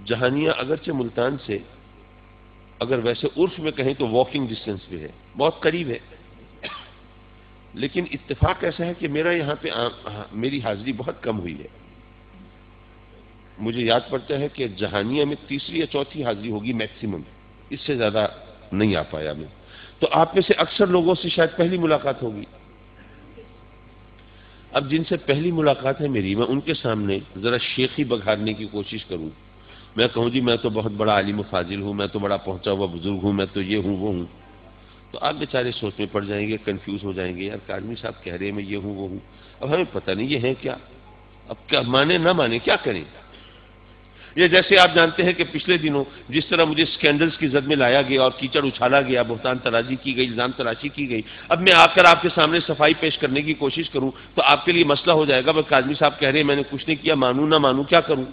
جہانیہ اگرچہ ملتان سے اگر ویسے عرف میں کہیں تو واکنگ ڈسٹینس پہ ہے، بہت قریب ہے، لیکن اتفاق ایسا ہے کہ میرا یہاں پہ میری حاضری بہت کم ہوئی ہے۔ مجھے یاد پڑتا ہے کہ جہانیہ میں تیسری یا چوتھی حاضری ہوگی میکسیمم، اس سے زیادہ نہیں آ پایا میں. تو آپ میں سے اکثر لوگوں سے شاید پہلی ملاقات ہوگی. اب جن سے پہلی ملاقات ہے میری، میں ان کے سامنے ذرا شیخی بگھارنے کی کوشش کروں. میں کہوں جی میں تو بہت بڑا عالم و فاضل ہوں، میں تو بڑا پہنچا ہوا بزرگ ہوں، میں تو یہ ہوں وہ ہوں، تو آپ بیچارے سوچ میں پڑ جائیں گے، کنفیوز ہو جائیں گے. یار کاظمی صاحب کہہ رہے ہیں میں یہ ہوں وہ ہوں، اب ہمیں پتہ نہیں یہ ہے کیا، اب کیا مانے نہ مانے کیا کریں. یہ جیسے آپ جانتے ہیں کہ پچھلے دنوں جس طرح مجھے سکینڈلز کی زد میں لایا گیا اور کیچڑ اچھالا گیا، بہتان ترازی کی گئی، الزام تراشی کی گئی. اب میں آ کر آپ کے سامنے صفائی پیش کرنے کی کوشش کروں تو آپ کے لیے مسئلہ ہو جائے گا، بس کاظمی صاحب کہہ رہے ہیں میں نے کچھ نہیں کیا، مانوں نہ مانوں کیا کروں.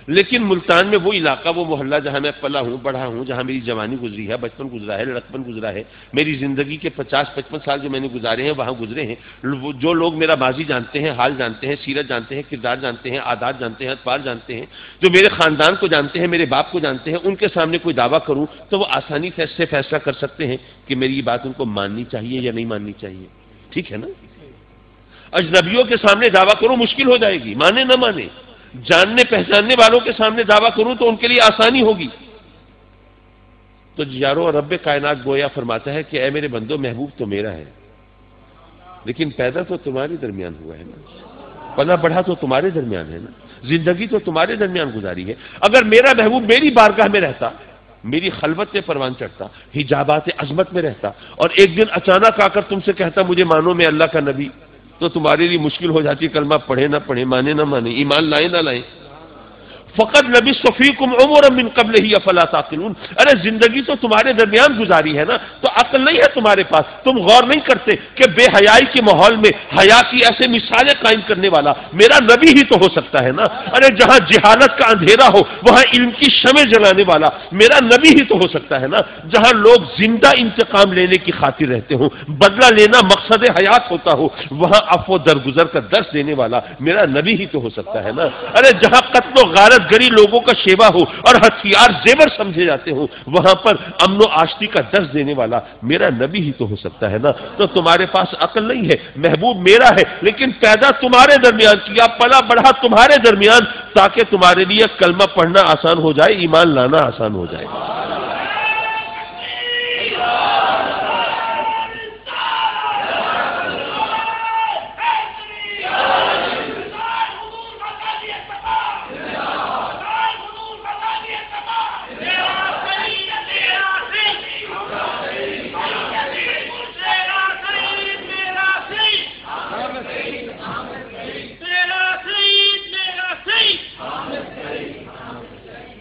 لیکن ملتان میں وہ علاقہ، وہ محلہ جہاں میں پلا ہوں بڑھا ہوں، جہاں میری جوانی گزری ہے، بچپن گزرا ہے، لڑکپن گزرا ہے، میری زندگی کے 50-55 سال جو میں نے گزارے ہیں وہاں گزرے ہیں. جو لوگ میرا ماضی جانتے ہیں، حال جانتے ہیں، سیرت جانتے ہیں، کردار جانتے ہیں، عادات جانتے ہیں، اطوار جانتے ہیں، جو میرے خاندان کو جانتے ہیں، میرے باپ کو جانتے ہیں، ان کے سامنے کوئی دعویٰ کروں تو وہ آسانی سے فیصلہ کر سکتے ہیں کہ میری یہ بات ان کو ماننی چاہیے یا نہیں ماننی چاہیے. ٹھیک ہے نا. اجنبیوں کے سامنے دعویٰ کروں مشکل ہو جائے گی، مانے نہ مانے. جاننے پہچاننے والوں کے سامنے دعویٰ کروں تو ان کے لیے آسانی ہوگی. تو یارو رب کائنات گویا فرماتا ہے کہ اے میرے بندو، محبوب تو میرا ہے لیکن پیدا تو تمہارے درمیان ہوا ہے نا، پلا بڑھا تو تمہارے درمیان ہے نا، زندگی تو تمہارے درمیان گزاری ہے. اگر میرا محبوب میری بارگاہ میں رہتا، میری خلوت پہ پروان چڑھتا، حجابات عظمت میں رہتا، اور ایک دن اچانک آ کر تم سے کہتا مجھے مانو میں اللہ کا نبی، تو تمہارے لیے مشکل ہو جاتی، کلمہ پڑھے نہ پڑھے، مانے نہ مانے، ایمان لائے نہ لائیں. فقط لبثت فیکم عمرا من قبلہ افلا تعقلون. ارے زندگی تو تمہارے درمیان گزاری ہے نا، تو عقل نہیں ہے تمہارے پاس. تم غور نہیں کرتے کہ بے حیائی کے ماحول میں حیا کی ایسے مثالیں قائم کرنے والا میرا نبی ہی تو ہو سکتا ہے نا. ارے جہاں جہالت کا اندھیرا ہو وہاں علم کی شمع جلانے والا میرا نبی ہی تو ہو سکتا ہے نا. جہاں لوگ زندہ انتقام لینے کی خاطر رہتے ہوں، بدلہ لینا مقصد حیات ہوتا ہو، وہاں عفو درگزر کا درس دینے والا میرا نبی ہی تو ہو سکتا ہے نا. ارے جہاں قتل و غارت گری لوگوں کا شیوا ہو اور ہتھیار زیور سمجھے جاتے ہوں، وہاں پر امن و آشتی کا درس دینے والا میرا نبی ہی تو ہو سکتا ہے نا. تو تمہارے پاس عقل نہیں ہے، محبوب میرا ہے لیکن پیدا تمہارے درمیان کیا، پلا بڑھا تمہارے درمیان، تاکہ تمہارے لیے کلمہ پڑھنا آسان ہو جائے، ایمان لانا آسان ہو جائے.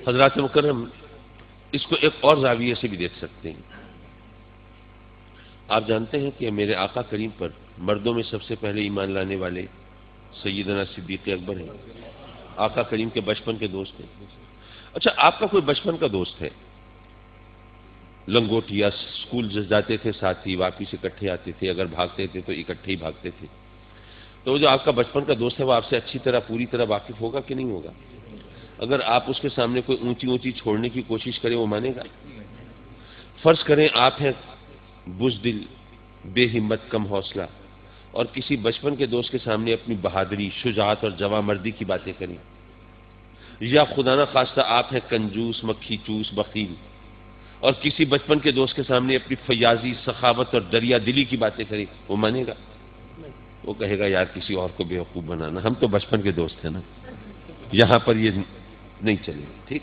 حضرات مکرم، اس کو ایک اور زاویے سے بھی دیکھ سکتے ہیں. آپ جانتے ہیں کہ میرے آقا کریم پر مردوں میں سب سے پہلے ایمان لانے والے سیدنا صدیق اکبر ہیں، آقا کریم کے بچپن کے دوست ہیں. اچھا، آپ کا کوئی بچپن کا دوست ہے، لنگوٹیا، اسکول جاتے تھے ساتھ ہی، واپس اکٹھے آتے تھے، اگر بھاگتے تھے تو اکٹھے ہی بھاگتے تھے. تو وہ جو آپ کا بچپن کا دوست ہے وہ آپ سے اچھی طرح پوری طرح واقف ہوگا کہ نہیں ہوگا؟ اگر آپ اس کے سامنے کوئی اونچی چھوڑنے کی کوشش کریں وہ مانے گا؟ فرض کریں آپ ہیں بزدل، بے ہمت، کم حوصلہ، اور کسی بچپن کے دوست کے سامنے اپنی بہادری، شجاعت اور جواں مردی کی باتیں کریں، یا خدا نہ خواستہ آپ ہیں کنجوس، مکھی چوس، بخیل، اور کسی بچپن کے دوست کے سامنے اپنی فیاضی، سخاوت اور دریا دلی کی باتیں کریں، وہ مانے گا؟ وہ کہے گا یار کسی اور کو بیوقوف بنانا، ہم تو بچپن کے دوست ہیں نا، یہاں پر یہ نہیں چلے. ٹھیک،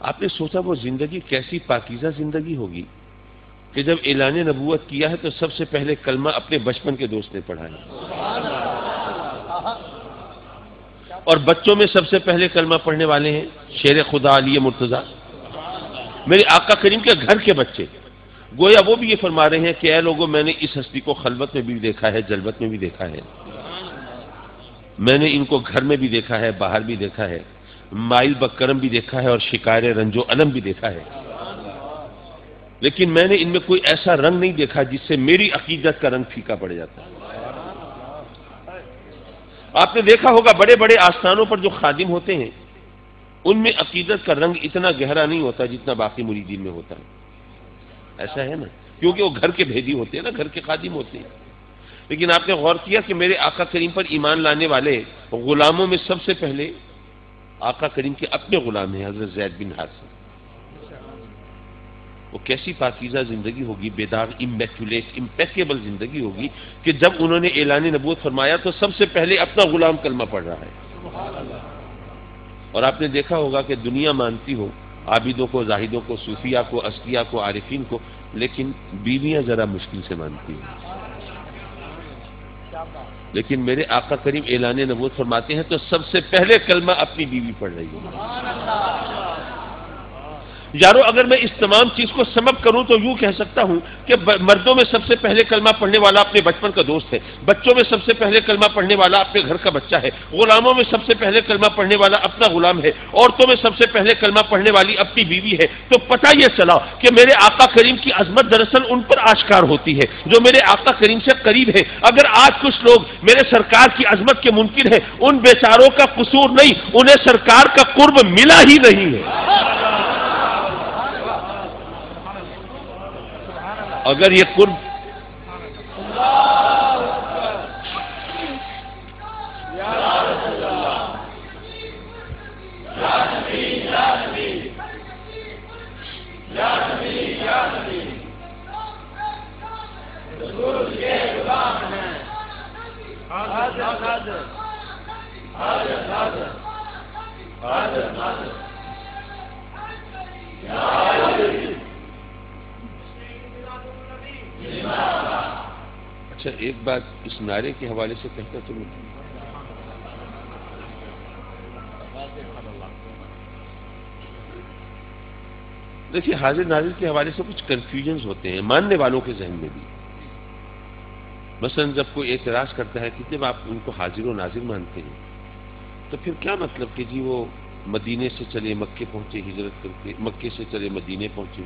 آپ نے سوچا وہ زندگی کیسی پاکیزہ زندگی ہوگی کہ جب اعلان نبوت کیا ہے تو سب سے پہلے کلمہ اپنے بچپن کے دوست نے پڑھا ہے، اور بچوں میں سب سے پہلے کلمہ پڑھنے والے ہیں شیر خدا علی مرتضیٰ، میرے آقا کریم کے گھر کے بچے. گویا وہ بھی یہ فرما رہے ہیں کہ اے لوگوں، میں نے اس ہستی کو خلوت میں بھی دیکھا ہے، جلوت میں بھی دیکھا ہے، میں نے ان کو گھر میں بھی دیکھا ہے، باہر بھی دیکھا ہے، مائل بکرم بھی دیکھا ہے اور شکار رنج و علم بھی دیکھا ہے، لیکن میں نے ان میں کوئی ایسا رنگ نہیں دیکھا جس سے میری عقیدت کا رنگ پھیکا پڑ جاتا. آپ نے دیکھا ہوگا بڑے بڑے آستانوں پر جو خادم ہوتے ہیں ان میں عقیدت کا رنگ اتنا گہرا نہیں ہوتا جتنا باقی مریدین میں ہوتا ہے. ایسا ہے نا، کیونکہ وہ گھر کے بھیدی ہوتے ہیں نا، گھر کے خادم ہوتے ہیں. لیکن آپ نے غور کیا کہ میرے آقا کریم پر ایمان لانے والے غلاموں میں سب سے پہلے آقا کریم کے اپنے غلام ہیں حضرت زید بن حارثہ. وہ کیسی پاکیزہ زندگی ہوگی، بیدار، امیکولیٹ، امپیکیبل زندگی ہوگی کہ جب انہوں نے اعلان نبوت فرمایا تو سب سے پہلے اپنا غلام کلمہ پڑھ رہا ہے۔ اور آپ نے دیکھا ہوگا کہ دنیا مانتی ہو عابدوں کو، زاہدوں کو، صوفیاء کو، اصفیاء کو، عارفین کو، لیکن بیویاں ذرا مشکل سے مانتی ہیں۔ لیکن میرے آقا کریم اعلان نبوت فرماتے ہیں تو سب سے پہلے کلمہ اپنی بیوی پڑھ رہی ہے۔ یارو اگر میں اس تمام چیز کو سبب کروں تو یوں کہہ سکتا ہوں کہ مردوں میں سب سے پہلے کلمہ پڑھنے والا اپنے بچپن کا دوست ہے، بچوں میں سب سے پہلے کلمہ پڑھنے والا اپنے گھر کا بچہ ہے، غلاموں میں سب سے پہلے کلمہ پڑھنے والا اپنا غلام ہے، عورتوں میں سب سے پہلے کلمہ پڑھنے والی اپنی بیوی ہے۔ تو پتہ یہ چلا کہ میرے آقا کریم کی عظمت دراصل ان پر آشکار ہوتی ہے جو میرے آقا کریم سے قریب ہے۔ اگر آج کچھ لوگ میرے سرکار کی عظمت کے منکر ہیں، ان بیچاروں کا قصور نہیں، انہیں سرکار کا قرب ملا ہی نہیں ہے۔ اگر یہ قرب اچھا ایک بات اس نعرے کے حوالے سے کہتا تو میں دیکھیے حاضر ناظر کے حوالے سے کچھ کنفیوژنز ہوتے ہیں ماننے والوں کے ذہن میں بھی۔ مثلا جب کوئی اعتراض کرتا ہے کہ جب آپ ان کو حاضر و ناظر مانتے ہیں تو پھر کیا مطلب کہ جی وہ مدینے سے چلے مکے پہنچے ہجرت کر کے، مکے سے چلے مدینے پہنچے،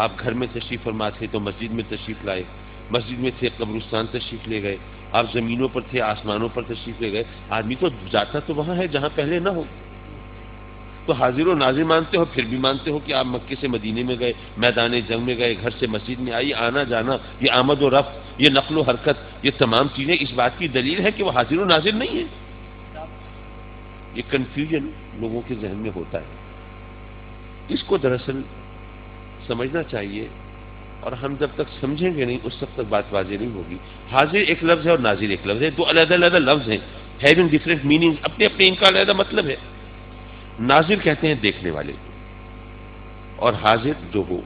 آپ گھر میں تشریف فرما تھے تو مسجد میں تشریف لائے، مسجد میں تھے قبرستان تشریف لے گئے، آپ زمینوں پر تھے آسمانوں پر تشریف لے گئے، آدمی تو جاتا تو وہاں ہے جہاں پہلے نہ ہو۔ تو حاضر و ناظر مانتے ہو، پھر بھی مانتے ہو کہ آپ مکے سے مدینے میں گئے، میدان جنگ میں گئے، گھر سے مسجد میں آئی، آنا جانا، یہ آمد و رفت، یہ نقل و حرکت، یہ تمام چیزیں اس بات کی دلیل ہے کہ وہ حاضر و ناظر نہیں ہے۔ یہ کنفیوژن لوگوں کے ذہن میں ہوتا ہے، اس کو دراصل سمجھنا چاہیے، اور ہم جب تک سمجھیں گے نہیں اس وقت تک بات واضح نہیں ہوگی۔ حاضر ایک لفظ ہے اور ناظر ایک لفظ ہے، دو علیحدہ علیحدہ لفظ ہیں، ہیونگ ڈفرینٹ میننگ، اپنے اپنے ان کا علیحدہ مطلب ہے۔ ناظر کہتے ہیں دیکھنے والے، اور حاضر جو ہو،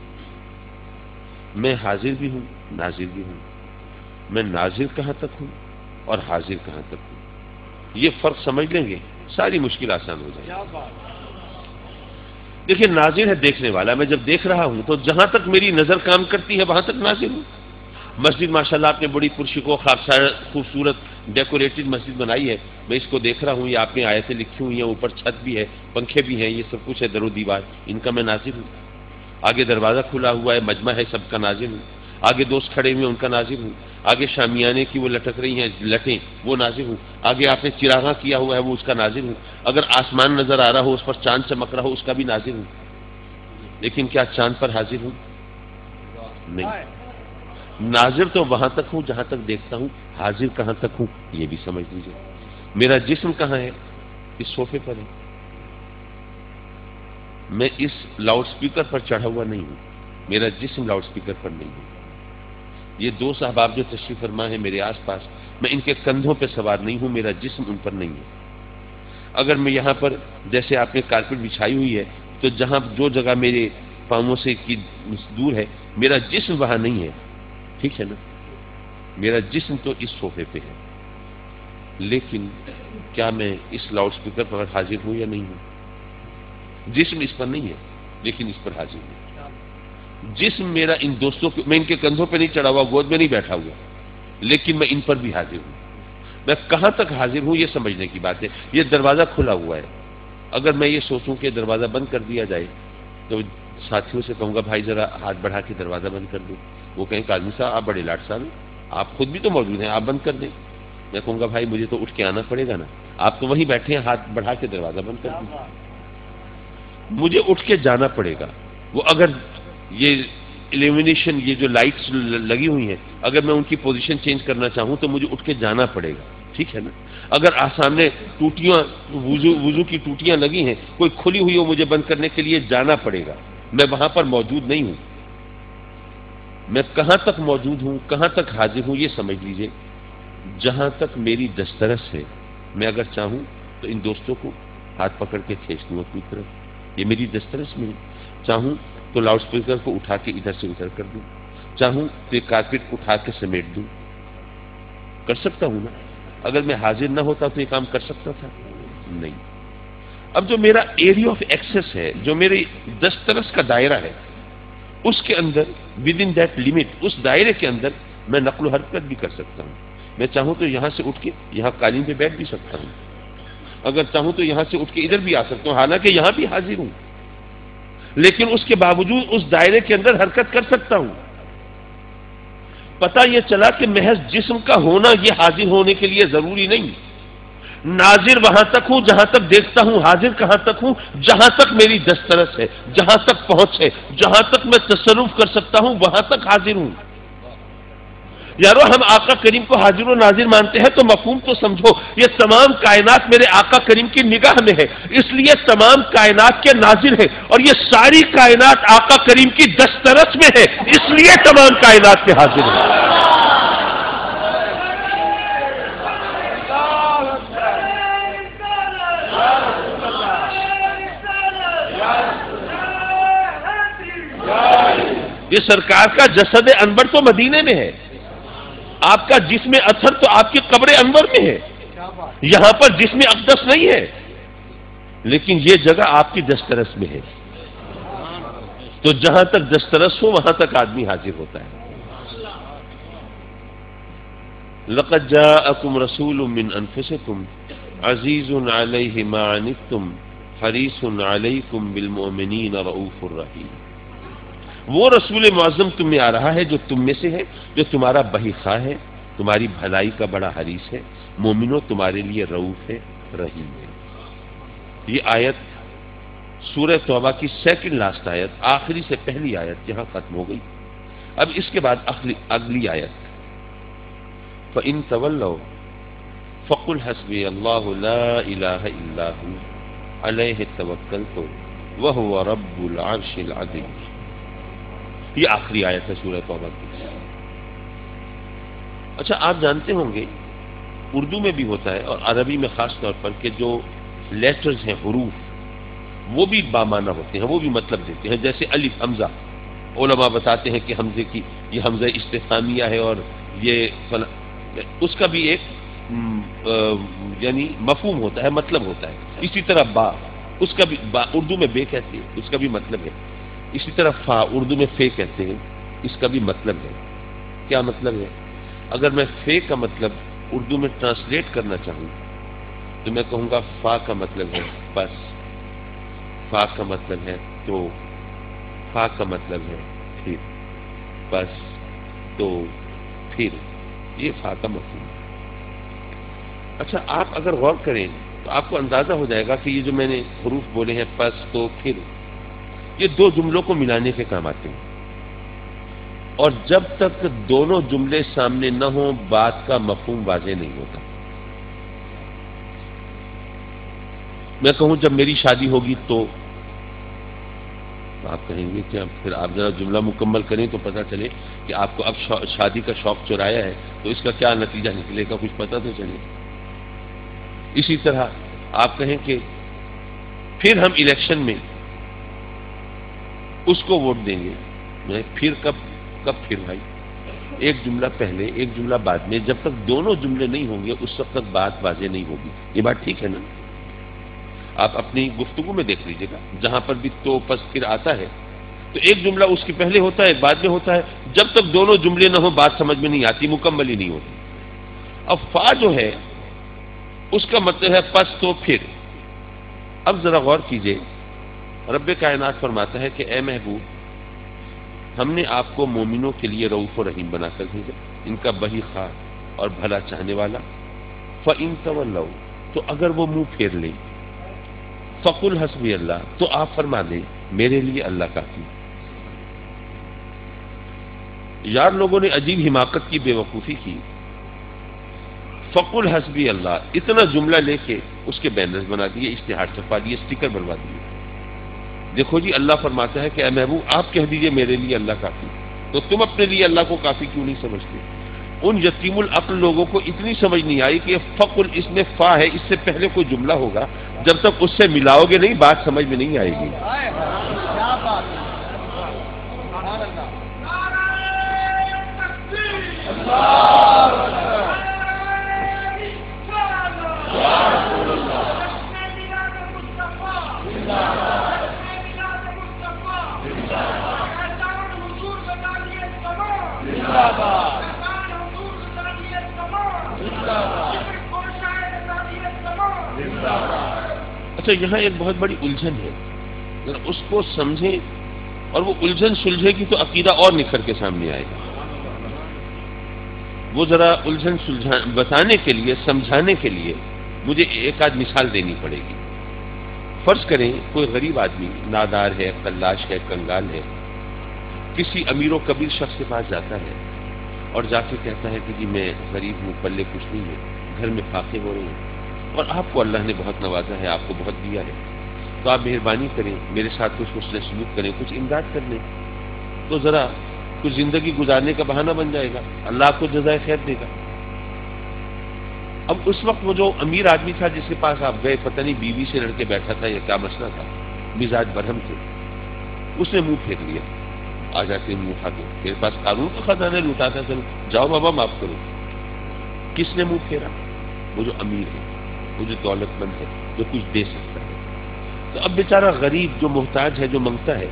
میں حاضر بھی ہوں ناظر بھی ہوں، میں ناظر کہاں تک ہوں اور حاضر کہاں تک ہوں، یہ فرق سمجھ لیں گے ساری مشکل آسان ہو جائے گی۔ دیکھیے ناظر ہے دیکھنے والا، میں جب دیکھ رہا ہوں تو جہاں تک میری نظر کام کرتی ہے وہاں تک ناظر ہوں۔ مسجد ماشاءاللہ آپ نے بڑی پرشکو خوبصورت ڈیکوریٹڈ مسجد بنائی ہے، میں اس کو دیکھ رہا ہوں، یہ آپ نے آیتیں لکھی ہوئی ہیں، اوپر چھت بھی ہے، پنکھے بھی ہیں، یہ سب کچھ ہے، در و دیوار، ان کا میں ناظر ہوں۔ آگے دروازہ کھلا ہوا ہے، مجمع ہے، سب کا ناظر ہوں۔ آگے دوست کھڑے ہوئے ہیں، ان کا ناظر ہوں۔ آگے شامیانے کی وہ لٹک رہی ہیں لٹیں، وہ ناظر ہوں۔ آگے آپ نے چراغاں کیا ہوا ہے، وہ اس کا ناظر ہوں۔ اگر آسمان نظر آ رہا ہو، اس پر چاند چمک رہا ہو، اس کا بھی ناظر ہوں۔ لیکن کیا چاند پر حاضر ہوں؟ نہیں۔ ناظر تو وہاں تک ہوں جہاں تک دیکھتا ہوں، حاضر کہاں تک ہوں یہ بھی سمجھ لیجیے۔ میرا جسم کہاں ہے؟ اس صوفے پر ہے، میں اس لاؤڈ سپیکر پر چڑھا ہوا نہیں ہوں، میرا جسم لاؤڈ سپیکر پر نہیں ہے۔ یہ دو صحاباب جو تشریف فرما ہے میرے آس پاس، میں ان کے کندھوں پہ سوار نہیں ہوں، میرا جسم ان پر نہیں ہے۔ اگر میں یہاں پر جیسے آپ نے کارپیٹ بچھائی ہوئی ہے تو جہاں جو جگہ میرے پاؤں سے کی دور ہے، میرا جسم وہاں نہیں ہے، ٹھیک ہے نا؟ میرا جسم تو اس صوفے پہ ہے، لیکن کیا میں اس لاؤڈ سپیکر پر حاضر ہوں یا نہیں ہوں؟ جسم اس پر نہیں ہے لیکن اس پر حاضر ہوں۔ جسم میرا ان دوستوں کے، میں ان کے کندھوں پہ نہیں چڑھا ہوا، گود میں نہیں بیٹھا ہوا، لیکن میں ان پر بھی حاضر ہوں۔ میں کہاں تک حاضر ہوں یہ سمجھنے کی بات ہے۔ یہ دروازہ کھلا ہوا ہے، اگر میں یہ سوچوں کہ دروازہ بند کر دیا جائے تو ساتھیوں سے کہوں گا بھائی ذرا ہاتھ بڑھا کے دروازہ بند کر دو، وہ کہیں کہ آدمی صاحب آپ بڑے لاٹ صاحب ہیں، آپ خود بھی تو موجود ہیں، آپ بند کر دیں۔ میں کہوں گا بھائی مجھے تو اٹھ کے آنا پڑے گا نا، آپ تو وہیں بیٹھے ہیں، ہاتھ بڑھا کے دروازہ بند کر دیں، مجھے اٹھ کے جانا پڑے گا۔ وہ اگر یہ ایلیمینیشن، یہ جو لائٹس لگی ہوئی ہیں، اگر میں ان کی پوزیشن چینج کرنا چاہوں تو مجھے اٹھ کے جانا پڑے گا، ٹھیک ہے نا؟ اگر سامنے ٹوٹیاں، وضو کی ٹوٹیاں لگی ہیں، کوئی کھلی ہوئی ہو، مجھے بند کرنے کے لیے جانا پڑے گا، میں وہاں پر موجود نہیں ہوں۔ میں کہاں تک موجود ہوں، کہاں تک حاضر ہوں، یہ سمجھ لیجئے۔ جہاں تک میری دسترس ہے، میں اگر چاہوں تو ان دوستوں کو ہاتھ پکڑ کے کھینچ دوں اپنی طرف، یہ میری دسترس میں ہے۔ چاہوں تو لاؤڈ اسپیکر کو اٹھا کے ادھر سے ادھر کر دوں، چاہوں تو یہ کارپیٹ اٹھا کے سمیٹ دوں، کر سکتا ہوں نا۔ اگر میں حاضر نہ ہوتا تو یہ کام کر سکتا تھا؟ نہیں۔ اب جو میرا ایریا آف ایکسس ہے، جو میری دسترس کا دائرہ ہے، اس کے اندر ود ان دیٹ لمٹ، اس دائرے کے اندر میں نقل و حرکت بھی کر سکتا ہوں۔ میں چاہوں تو یہاں سے اٹھ کے یہاں قالین پہ بیٹھ بھی سکتا ہوں، اگر چاہوں تو یہاں سے اٹھ کے ادھر بھی آ سکتا ہوں، حالانکہ یہاں بھی حاضر ہوں، لیکن اس کے باوجود اس دائرے کے اندر حرکت کر سکتا ہوں۔ پتہ یہ چلا کہ محض جسم کا ہونا یہ حاضر ہونے کے لیے ضروری نہیں۔ ناظر وہاں تک ہوں جہاں تک دیکھتا ہوں، حاضر کہاں تک ہوں؟ جہاں تک میری دسترس ہے، جہاں تک پہنچ ہے، جہاں تک میں تصرف کر سکتا ہوں، وہاں تک حاضر ہوں۔ یارو ہم آقا کریم کو حاضر و ناظر مانتے ہیں تو مفہوم تو سمجھو، یہ تمام کائنات میرے آقا کریم کی نگاہ میں ہے، اس لیے تمام کائنات کے ناظر ہے، اور یہ ساری کائنات آقا کریم کی دسترس میں ہے، اس لیے تمام کائنات کے حاضر ہیں۔ یہ سرکار کا جسد انور تو مدینے میں ہے، آپ کا جسم اطہر تو آپ کی قبر انور میں ہے، یہاں پر جسم اقدس نہیں ہے، لیکن یہ جگہ آپ کی دسترس میں ہے، تو جہاں تک دسترس ہو وہاں تک آدمی حاضر ہوتا ہے۔ لقد جاءکم رسول من انفسکم عزیز علیہ ما عنتم حریص علیکم بالمؤمنین رؤوف الرحیم۔ وہ رسول معظم تم میں آ رہا ہے جو تم میں سے ہے، جو تمہارا بہی خواہ ہے، تمہاری بھلائی کا بڑا حریص ہے، مومنوں تمہارے لیے رؤوف ہے، رحیم ہے۔ یہ آیت سورہ توبہ کی سیکنڈ لاسٹ آیت، آخری سے پہلی آیت یہاں ختم ہو گئی۔ اب اس کے بعد اگلی آیت، فَإِن تَوَلَّوْا فَقُلْ حَسْبِيَ اللَّهُ لَا إِلَٰهَ إِلَّا هُوَ عَلَيْهِ تَوَكَّلْتُ وَهُوَ رَبُّ الْعَرْشِ الْعَظِيمِ۔ یہ آخری آیت ہے سورہ توبہ کی۔ اچھا، آپ جانتے ہوں گے اردو میں بھی ہوتا ہے اور عربی میں خاص طور پر کہ جو لیٹرز ہیں، حروف، وہ بھی بامعنی ہوتے ہیں، وہ بھی مطلب دیتے ہیں، جیسے الف حمزہ، علماء بتاتے ہیں کہ حمزے کی یہ حمزہ استفہامیہ ہے اور یہ اس کا بھی ایک یعنی مفہوم ہوتا ہے، مطلب ہوتا ہے۔ اسی طرح با، اس کا بھی با اردو میں بے کہتے ہیں، اس کا بھی مطلب ہے۔ اسی طرح فا اردو میں فے کہتے ہیں، اس کا بھی مطلب ہے۔ کیا مطلب ہے؟ اگر میں فے کا مطلب اردو میں ٹرانسلیٹ کرنا چاہوں تو میں کہوں گا فا کا مطلب ہے بس، فا کا مطلب ہے تو، فا کا مطلب ہے پھر، بس تو پھر، یہ فا کا مفہوم ہے۔ اچھا، آپ اگر غور کریں تو آپ کو اندازہ ہو جائے گا کہ یہ جو میں نے حروف بولے ہیں، پس تو پھر، یہ دو جملوں کو ملانے کے کام آتے ہیں، اور جب تک دونوں جملے سامنے نہ ہوں بات کا مفہوم واضح نہیں ہوتا۔ میں کہوں جب میری شادی ہوگی تو آپ کہیں گے کہ پھر آپ ذرا جملہ مکمل کریں تو پتہ چلے کہ آپ کو اب شادی کا شوق چرایا ہے تو اس کا کیا نتیجہ نکلے گا، کچھ پتہ تو چلے۔ اسی طرح آپ کہیں کہ پھر ہم الیکشن میں اس کو ووٹ دیں گے، میں پھر کب پھر بھائی، ایک جملہ پہلے ایک جملہ بعد میں، جب تک دونوں جملے نہیں ہوں گے اس وقت تک بات واضح نہیں ہوگی۔ یہ بات ٹھیک ہے نا؟ آپ اپنی گفتگو میں دیکھ لیجیے گا، جہاں پر بھی تو پس پھر آتا ہے تو ایک جملہ اس کے پہلے ہوتا ہے، بعد میں ہوتا ہے، جب تک دونوں جملے نہ ہوں بات سمجھ میں نہیں آتی، مکمل ہی نہیں ہوتی۔ اب فا جو ہے اس کا مطلب ہے پس تو پھر۔ اب ذرا غور کیجئے، رب کائنات فرماتا ہے کہ اے محبوب، ہم نے آپ کو مومنوں کے لیے رؤوف و رحیم بنا کر بھیجا، ان کا بہی خواہ اور بھلا چاہنے والا۔ فَإِن تَوَلَّوْا، تو اگر وہ منہ پھیر لیں، فَقُلْ حَسْبِيَ اللَّهُ، تو آپ فرما دیں میرے لیے اللہ کافی۔ یار لوگوں نے عجیب حماقت کی، بے وقوفی کی۔ فَقُلْ حَسْبِيَ اللَّهُ اتنا جملہ لے کے اس کے بینرز بنا دیے، اشتہار چھپا دیے، اسٹیکر بنوا دیے۔ دیکھو جی، اللہ فرماتا ہے کہ اے محبوب آپ کہہ دیجئے میرے لیے اللہ کافی۔ تو تم اپنے لیے اللہ کو کافی کیوں نہیں سمجھتے؟ ان یتیم العقل لوگوں کو اتنی سمجھ نہیں آئی کہ فقل اس میں فا ہے، اس سے پہلے کوئی جملہ ہوگا، جب تک اس سے ملاؤ گے نہیں بات سمجھ میں نہیں آئے گی۔ اچھا، یہاں ایک بہت بڑی الجھن ہے، ذرا اس کو سمجھیں، اور وہ الجھن سلجھے گی تو عقیدہ اور نکھر کے سامنے آئے گا۔ وہ ذرا الجھن بتانے کے لیے، سمجھانے کے لیے مجھے ایک آدھ مثال دینی پڑے گی۔ فرض کریں کوئی غریب آدمی نادار ہے، قلاش ہے، کنگال ہے، کسی امیر و کبیر شخص کے پاس جاتا ہے اور جا کے کہتا ہے کہ جی میں غریب ہوں، پلے کچھ نہیں ہے، گھر میں فاقے ہو رہے ہیں، اور آپ کو اللہ نے بہت نوازا ہے، آپ کو بہت دیا ہے، تو آپ مہربانی کریں، میرے ساتھ کچھ حسن سلوک کریں، کچھ امداد کر لیں، تو ذرا کچھ زندگی گزارنے کا بہانہ بن جائے گا، اللہ آپ کو جزائے خیر دے گا۔ اب اس وقت وہ جو امیر آدمی تھا جس کے پاس آپ گئے، پتہ نہیں بیوی سے لڑ کے بیٹھا تھا یا کیا مسئلہ تھا، مزاج برہم تھے، اس نے منہ پھیر لیا، آ جاتے منہ اٹھا کے، میرے پاس قانون کا خزانہ لوٹاتا، چلو جاؤ بابا معاف کرو۔ کس نے منہ پھیرا؟ وہ جو امیر ہے، وہ جو دولت مند ہے، جو کچھ دے سکتا ہے۔ تو اب بیچارہ غریب جو محتاج ہے، جو منگتا ہے،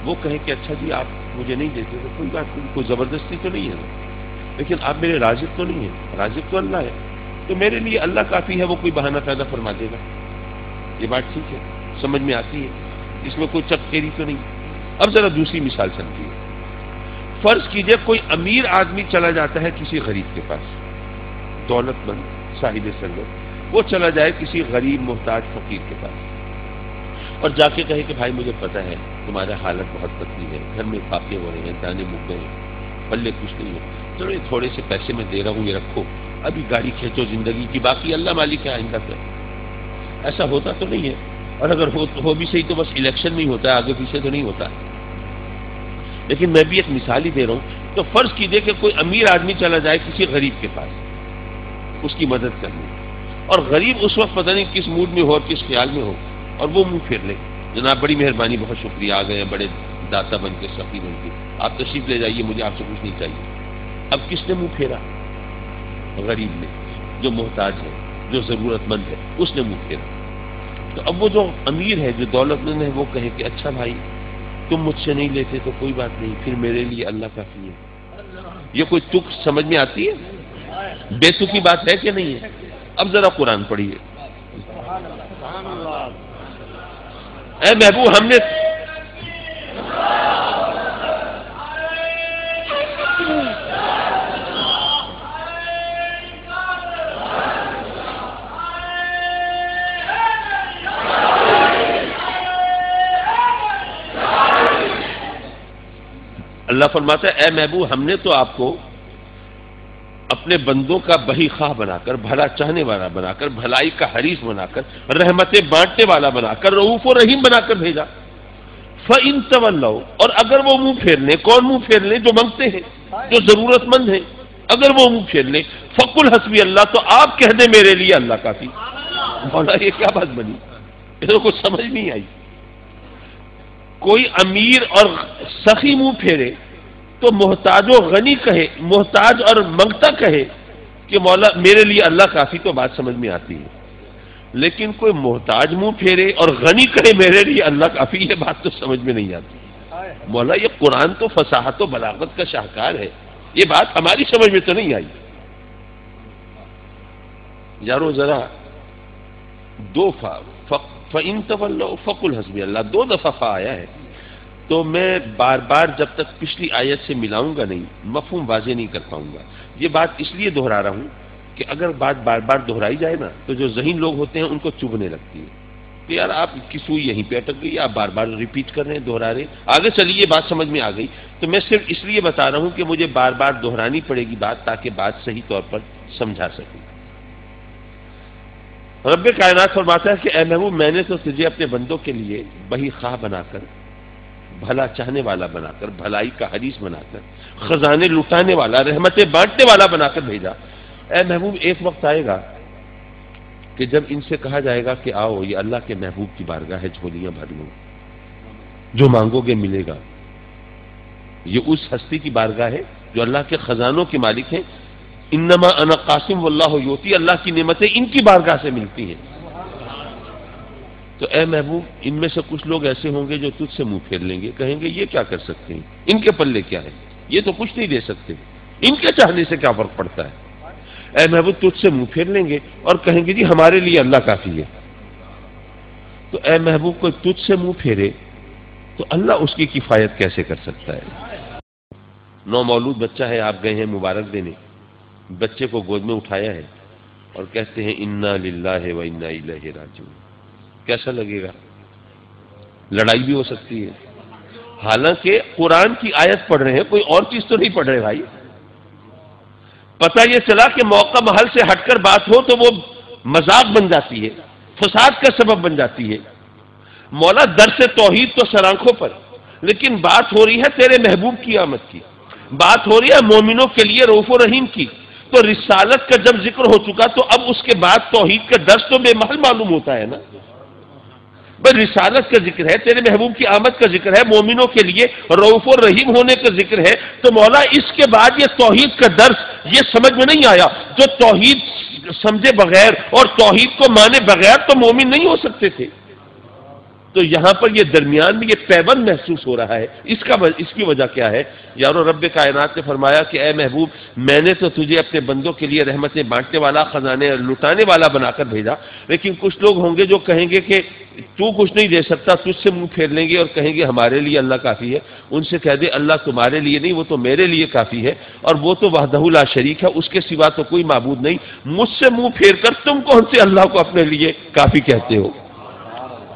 وہ کہے کہ اچھا جی آپ مجھے نہیں دیتے تو کوئی بات نہیں، کوئی زبردستی تو نہیں ہے نا، لیکن آپ میرے رازق تو نہیں ہیں، رازق تو اللہ ہے، تو میرے لیے اللہ کافی ہے، وہ کوئی بہانہ پیدا فرما دے گا۔ یہ بات ٹھیک ہے، سمجھ میں آتی ہے، اس میں کوئی چپکیری تو نہیں۔ اب ذرا دوسری مثال سمجھیے۔ فرض کیجئے کوئی امیر آدمی چلا جاتا ہے کسی غریب کے پاس، دولت مند صاحب ثروت، وہ چلا جائے کسی غریب محتاج فقیر کے پاس اور جا کے کہے کہ بھائی مجھے پتہ ہے تمہارا حالت بہت پتلی ہے، گھر میں فاقے ہو رہے ہیں، دانے مک گئے ہیں، پلے کچھ نہیں ہے، چلو یہ تھوڑے سے پیسے میں دے رہا ہوں، یہ رکھو، ابھی گاڑی کھینچو زندگی کی، باقی اللہ مالک ہے آئندہ پہ۔ ایسا ہوتا تو نہیں ہے، اور اگر ہو بھی صحیح تو بس الیکشن میں ہی ہوتا ہے، آگے پیچھے تو نہیں ہوتا، لیکن میں بھی ایک مثال ہی دے رہا ہوں۔ تو فرض کیجئے کہ کوئی امیر آدمی چلا جائے کسی غریب کے پاس اس کی مدد کرنے، اور غریب اس وقت پتہ نہیں کس موڈ میں ہو اور کس خیال میں ہو، اور وہ منہ پھیر لے، جناب بڑی مہربانی، بہت شکریہ، آ گئے ہیں بڑے داتا بن کے، سخی بن کے، آپ تشریف لے جائیے، مجھے آپ سے کچھ نہیں چاہیے۔ اب کس نے منہ پھیرا؟ غریب نے، جو محتاج ہے، جو ضرورت مند ہے، اس نے منہ پھیرا۔ تو اب وہ جو امیر ہے، جو دولت مند ہے، وہ کہے کہ اچھا بھائی تم مجھ سے نہیں لیتے تو کوئی بات نہیں، پھر میرے لیے اللہ کافی ہے۔ یہ کوئی تک سمجھ میں آتی ہے؟ بے تکی بات ہے کہ نہیں ہے؟ اب ذرا قرآن پڑھیے۔ اے محبوب ہم نے اللہ فرماتا ہے اے محبوب ہم نے تو آپ کو اپنے بندوں کا بہی خواہ بنا کر، بھلا چاہنے والا بنا کر، بھلائی کا حریص بنا کر، رحمتیں بانٹنے والا بنا کر، رؤوف و رحیم بنا کر بھیجا۔ فَإِن تَوَلَّوْا، اور اگر وہ منہ پھیر لیں، کون منہ پھیر لیں؟ جو مانگتے ہیں، جو ضرورت مند ہیں، اگر وہ منہ پھیر لیں، فَقُلْ حَسْبِيَ اللَّهُ، تو آپ کہہ دیں میرے لیے اللہ کافی۔ مولا یہ کیا بات بنی؟ یہ تو کچھ سمجھ نہیں آئی۔ کوئی امیر اور سخی منہ پھیرے تو محتاج و غنی کہے، محتاج اور منگتا کہے کہ مولا میرے لیے اللہ کافی، تو بات سمجھ میں آتی ہے، لیکن کوئی محتاج منہ پھیرے اور غنی کہے میرے لیے اللہ کافی، یہ بات تو سمجھ میں نہیں آتی۔ مولا یہ قرآن تو فصاحت و بلاغت کا شاہکار ہے، یہ بات ہماری سمجھ میں تو نہیں آئی۔ یارو ذرا دو فَإِن تَوَلَّوْا فَقُلْ حَسْبِيَ اللَّهُ، دو دفعہ فا آیا ہے، تو میں بار بار جب تک پچھلی آیت سے ملاؤں گا نہیں، مفہوم واضح نہیں کر پاؤں گا۔ یہ بات اس لیے دہرا رہا ہوں کہ اگر بات بار بار دہرائی جائے نا تو جو ذہین لوگ ہوتے ہیں ان کو چبھنے لگتی ہے کہ یار آپ کی سوئی یہیں پہ اٹک گئی، آپ بار بار ریپیٹ کر رہے ہیں، دہرا رہے ہیں، آگے چلیے یہ بات سمجھ میں آ گئی۔ تو میں صرف اس لیے بتا رہا ہوں کہ مجھے بار بار دہرانی پڑے گی بات، تاکہ بات صحیح طور پر سمجھا سکوں۔ رب کائنات فرماتا ہے کہ اے محبوب میں نے تو تجھے اپنے بندوں کے لیے بہی خواہ بنا کر، بھلا چاہنے والا بنا کر، بھلائی کا حریص بنا کر، خزانے لٹانے والا، رحمتیں بانٹنے والا بنا کر بھیجا۔ اے محبوب ایک وقت آئے گا کہ جب ان سے کہا جائے گا کہ آؤ یہ اللہ کے محبوب کی بارگاہ ہے، جھولیاں بھر لو، جو مانگو گے ملے گا۔ یہ اس ہستی کی بارگاہ ہے جو اللہ کے خزانوں کے مالک ہیں۔ انما انا قاسم واللہ یؤتی، اللہ کی نعمتیں ان کی بارگاہ سے ملتی ہیں۔ تو اے محبوب ان میں سے کچھ لوگ ایسے ہوں گے جو تجھ سے منہ پھیر لیں گے، کہیں گے یہ کیا کر سکتے ہیں، ان کے پلے کیا ہے، یہ تو کچھ نہیں دے سکتے، ان کے چاہنے سے کیا فرق پڑتا ہے۔ اے محبوب تجھ سے منہ پھیر لیں گے اور کہیں گے جی ہمارے لیے اللہ کافی ہے۔ تو اے محبوب کوئی تجھ سے منہ پھیرے تو اللہ اس کی کفایت کیسے کر سکتا ہے؟ نومولود بچہ ہے، آپ گئے ہیں مبارک دینے، بچے کو گود میں اٹھایا ہے اور کہتے ہیں انا للہ و انا الیہ راجعون، کیسا لگے گا؟ لڑائی بھی ہو سکتی ہے، حالانکہ قرآن کی آیت پڑھ رہے ہیں، کوئی اور چیز تو نہیں پڑھ رہے بھائی۔ پتہ یہ چلا کہ موقع محل سے ہٹ کر بات ہو تو وہ مذاق بن جاتی ہے، فساد کا سبب بن جاتی ہے۔ مولا درس توحید تو سرآنکھوں پر، لیکن بات ہو رہی ہے تیرے محبوب کی آمد کی، بات ہو رہی ہے مومنوں کے لیے رؤوف و رحیم کی۔ تو رسالت کا جب ذکر ہو چکا تو اب اس کے بعد توحید کا درس تو بے محل معلوم ہوتا ہے نا۔ بس رسالت کا ذکر ہے، تیرے محبوب کی آمد کا ذکر ہے، مومنوں کے لیے رؤوف و رحیم ہونے کا ذکر ہے، تو مولا اس کے بعد یہ توحید کا درس یہ سمجھ میں نہیں آیا۔ جو توحید سمجھے بغیر اور توحید کو مانے بغیر تو مومن نہیں ہو سکتے تھے۔ تو یہاں پر یہ درمیان میں یہ پیوند محسوس ہو رہا ہے، اس کی وجہ کیا ہے؟ یارو رب کائنات نے فرمایا کہ اے محبوب میں نے تو تجھے اپنے بندوں کے لیے رحمتیں بانٹنے والا، خزانے لٹانے والا بنا کر بھیجا، لیکن کچھ لوگ ہوں گے جو کہیں گے کہ تو کچھ نہیں دے سکتا، تجھ سے منہ پھیر لیں گے اور کہیں گے ہمارے لیے اللہ کافی ہے۔ ان سے کہہ دے اللہ تمہارے لیے نہیں، وہ تو میرے لیے کافی ہے، اور وہ تو وحدہ لا شریک ہے، اس کے سوا تو کوئی معبود نہیں۔ مجھ سے منہ پھیر کر تم کون سے اللہ کو اپنے لیے کافی کہتے ہو؟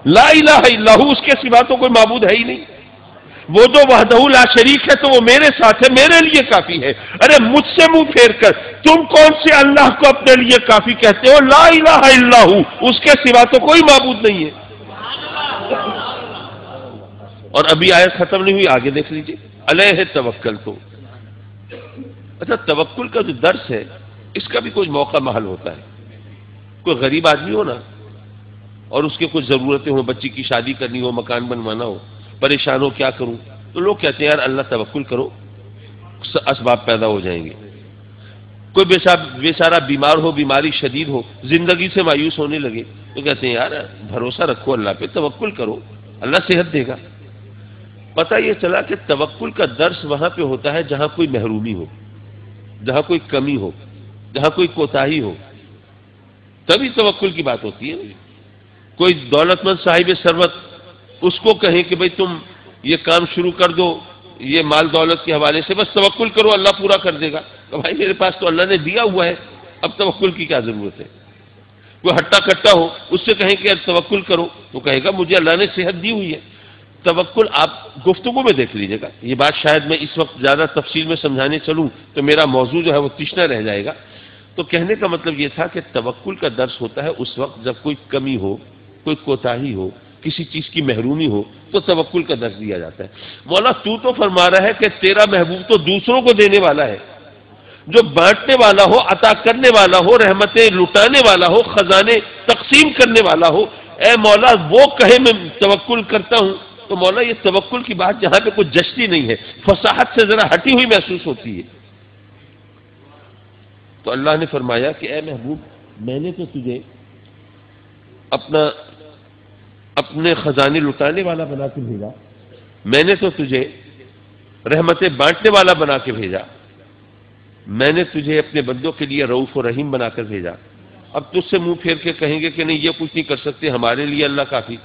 لا الہ الا ہو، اس کے سوا تو کوئی معبود ہے ہی نہیں۔ وہ جو وحدہ لا شریک ہے تو وہ میرے ساتھ ہے، میرے لیے کافی ہے۔ ارے مجھ سے منہ پھیر کر تم کون سے اللہ کو اپنے لیے کافی کہتے ہو؟ لا الہ الا ہو، اس کے سوا تو کوئی معبود نہیں ہے۔ اور ابھی آیت ختم نہیں ہوئی، آگے دیکھ لیجیے، علیہ توکل تو۔ اچھا توکل کا جو درس ہے اس کا بھی کوئی موقع محل ہوتا ہے۔ کوئی غریب آدمی ہو نا اور اس کے کچھ ضرورتیں ہوں، بچی کی شادی کرنی ہو، مکان بنوانا ہو، پریشان ہو کیا کروں، تو لوگ کہتے ہیں یار اللہ توکل کرو، اسباب پیدا ہو جائیں گے۔ کوئی بیچارہ بیمار ہو، بیماری شدید ہو، زندگی سے مایوس ہونے لگے تو کہتے ہیں یار بھروسہ رکھو اللہ پہ، توکل کرو، اللہ صحت دے گا۔ پتہ یہ چلا کہ توکل کا درس وہاں پہ ہوتا ہے جہاں کوئی محرومی ہو، جہاں کوئی کمی ہو، جہاں کوئی کوتاہی ہو، تبھی توکل کی بات ہوتی ہے۔ کوئی دولت مند صاحب ثروت، اس کو کہیں کہ بھئی تم یہ کام شروع کر دو، یہ مال دولت کے حوالے سے، بس توکل کرو اللہ پورا کر دے گا۔ تو بھائی میرے پاس تو اللہ نے دیا ہوا ہے، اب توکل کی کیا ضرورت ہے؟ کوئی ہٹا کٹا ہو، اس سے کہیں کہ توکل کرو تو کہے گا مجھے اللہ نے صحت دی ہوئی ہے۔ توکل آپ گفتگو میں دیکھ لیجیے گا، یہ بات شاید میں اس وقت زیادہ تفصیل میں سمجھانے چلوں تو میرا موضوع جو ہے وہ تشنہ رہ جائے گا۔ تو کہنے کا مطلب یہ تھا کہ توکل کا درس ہوتا ہے اس وقت جب کوئی کمی ہو، کوئی کوتاہی ہو، کسی چیز کی محرومی ہو تو توکل کا درس دیا جاتا ہے۔ مولا تو فرما رہا ہے کہ تیرا محبوب تو دوسروں کو دینے والا ہے، جو بانٹنے والا ہو، عطا کرنے والا ہو، رحمتیں لٹانے والا ہو، خزانے تقسیم کرنے والا ہو۔ اے مولا وہ کہے میں توکل کرتا ہوں تو مولا یہ توکل کی بات جہاں پہ کوئی جشتی نہیں ہے، فصاحت سے ذرا ہٹی ہوئی محسوس ہوتی ہے۔ تو اللہ نے فرمایا کہ اے محبوب میں نے تو تجھے اپنے خزانے لٹانے والا بنا کے بھیجا، میں نے تو تجھے رحمتیں بانٹنے والا بنا کے بھیجا، میں نے تجھے اپنے بندوں کے لیے رؤوف و رحیم بنا کر بھیجا۔ اب تجھ سے منہ پھیر کے کہیں گے کہ نہیں یہ کچھ نہیں کر سکتے، ہمارے لیے اللہ کافی،